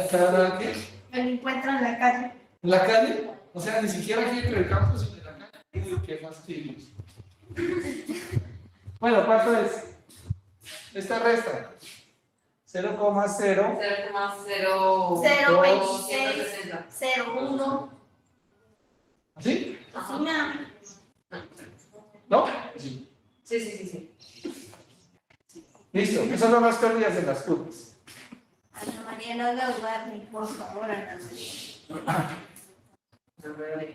¿Cada qué? Me lo encuentro en la calle. ¿En la calle? O sea, ni siquiera aquí en el campo, sino en la calle. Uy, qué fastidio. Bueno, ¿cuánto es? Esta resta. 0,0. 0,26, 0,1. ¿Así? Así nada. ¿No? Sí. Sí. Listo, esas son las pérdidas en las curvas. Ana María, no haga dudar ni por favor, Ana María.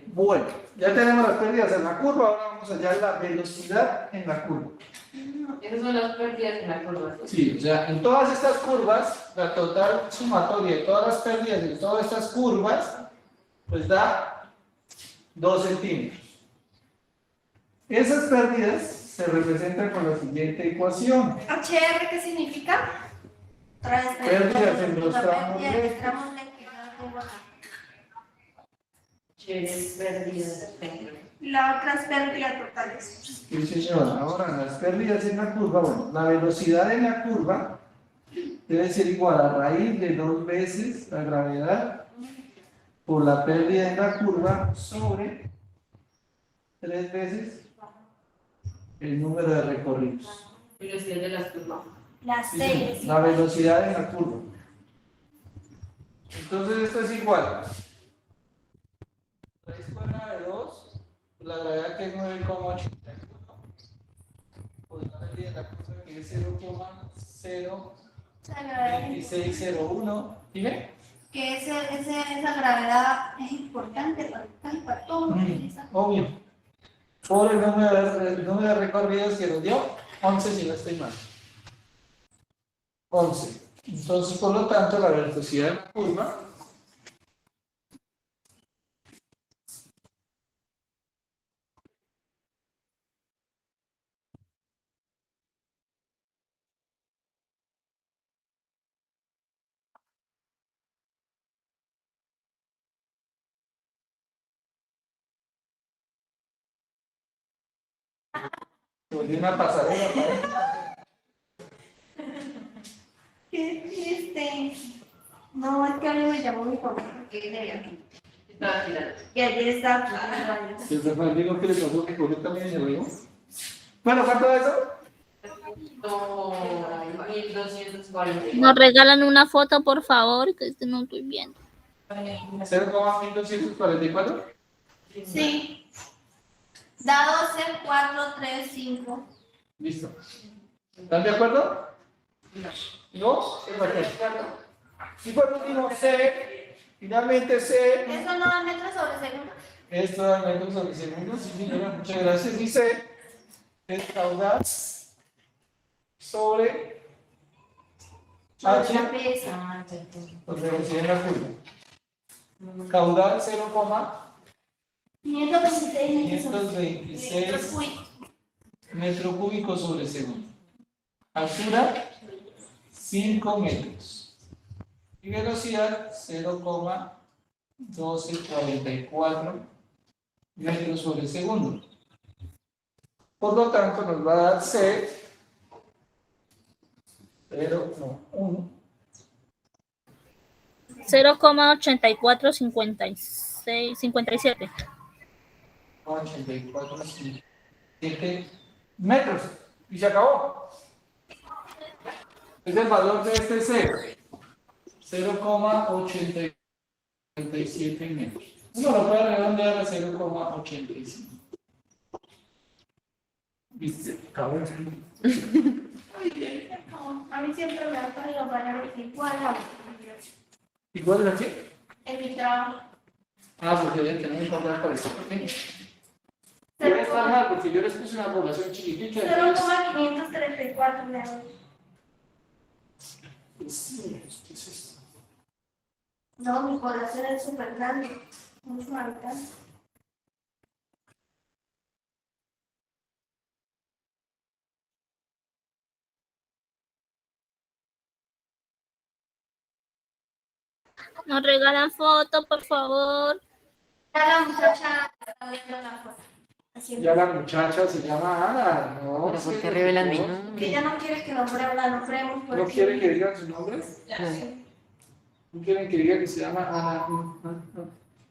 Bueno, ya tenemos las pérdidas en la curva, ahora vamos a hallar la velocidad en la curva. Esas son las pérdidas en la curva. Sí, o sea, en todas estas curvas, la total sumatoria de todas las pérdidas de todas estas curvas, pues da 2 centímetros. Esas pérdidas se representan con la siguiente ecuación. HR, ¿qué significa? Pérdidas en los tramos de rectos. tramos rectos. Y la otra es pérdida totales. Sí, señora. Ahora, las pérdidas en la curva, bueno, la velocidad en la curva debe ser igual a raíz de 2 veces la gravedad por la pérdida en la curva sobre 3 veces el número de recorridos. Velocidad de las curvas. La C es La velocidad en la curva. Entonces esto es igual. Raíz cuadrada de 2, la gravedad que es 9,81. Pues no le la cosa que es 0,02601. ¿Dime? que esa gravedad es importante para todos. Obvio. Por el número de recorridos que nos dio, 11 si no estoy mal. 11. Entonces, por lo tanto, la velocidad de la curva volvió una pasarela para Qué triste. No, es que a mí me llamó mi papá porque él era aquí. Y ayer estaba jugando. ¿Y Rafael dijo que le pasó que cogió también el río? Bueno, ¿cuánto es eso? 1240. Nos regalan una foto, por favor, que no estoy viendo. 0,1244. Sí. Da 12, 4, 3, 5. Listo. ¿Están de acuerdo? ¿No? Perfecto. Y por último, C. Finalmente C. ¿Eso no da metros sobre segundo? Esto da metros sobre segundo. Sí, señora, muchas gracias. Y C es caudal sobre H La pesa. por velocidad en la curva. Caudal 0,526 metros cúbicos sobre segundo. Altura 5 metros. Y velocidad 0,1244 metros sobre segundo. Por lo tanto, nos va a dar C 1. 0,8457. 84,7 metros. Y se acabó. Es el valor de este C. 0,87 metros. Uno lo puede redondear a 0,85. ¿Viste? Cabrón. A mí siempre me ha podido parar igual. ¿Igual es aquí? En mi trabajo. Ah, porque deben tener un papel para eso. Debe estar mal, porque yo les puse una población chiquitita. 0,534 me hago. ¿Qué es esto? No, mi población es súper grande. Muchos habitantes. Nos regalan foto, por favor. Ya la muchacha está viendo la foto. Así Ya la muchacha se llama Ana, ¿no? ¿Pero por qué revelan mi nombre? que ella no quiere que la nombremos. ¿No quieren que digan su nombre? ¿No quieren que diga que se llama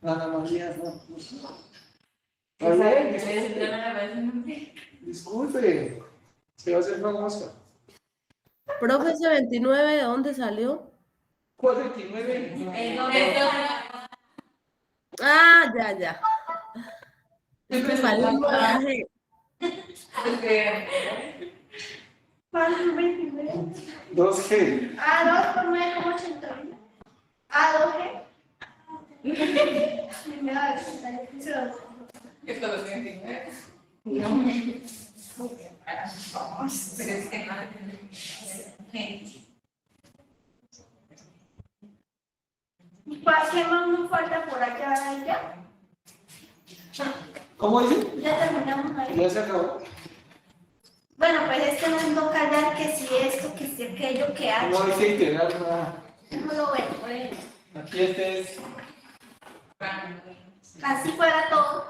Ana María? No. Está bien, disculpe. Se va a hacer famosa. Profe, ese 29, ¿de dónde salió? ¿Cuál 29? Ah, ya. Me salió un coraje. ¿Cuál es el 29? 2G. A2 por 9,81. A2G. Primera vez. Esto lo tiene que pero es que no. ¿Y qué más nos falta por allá? ¿Ya? ¿Cómo dice? Ya terminamos ahí. Ya se acabó. Bueno, pues es que no callar que si esto, que si aquello, que hay. No hay que integrar nada. No lo veo, pues. Aquí este es. Así fuera todo.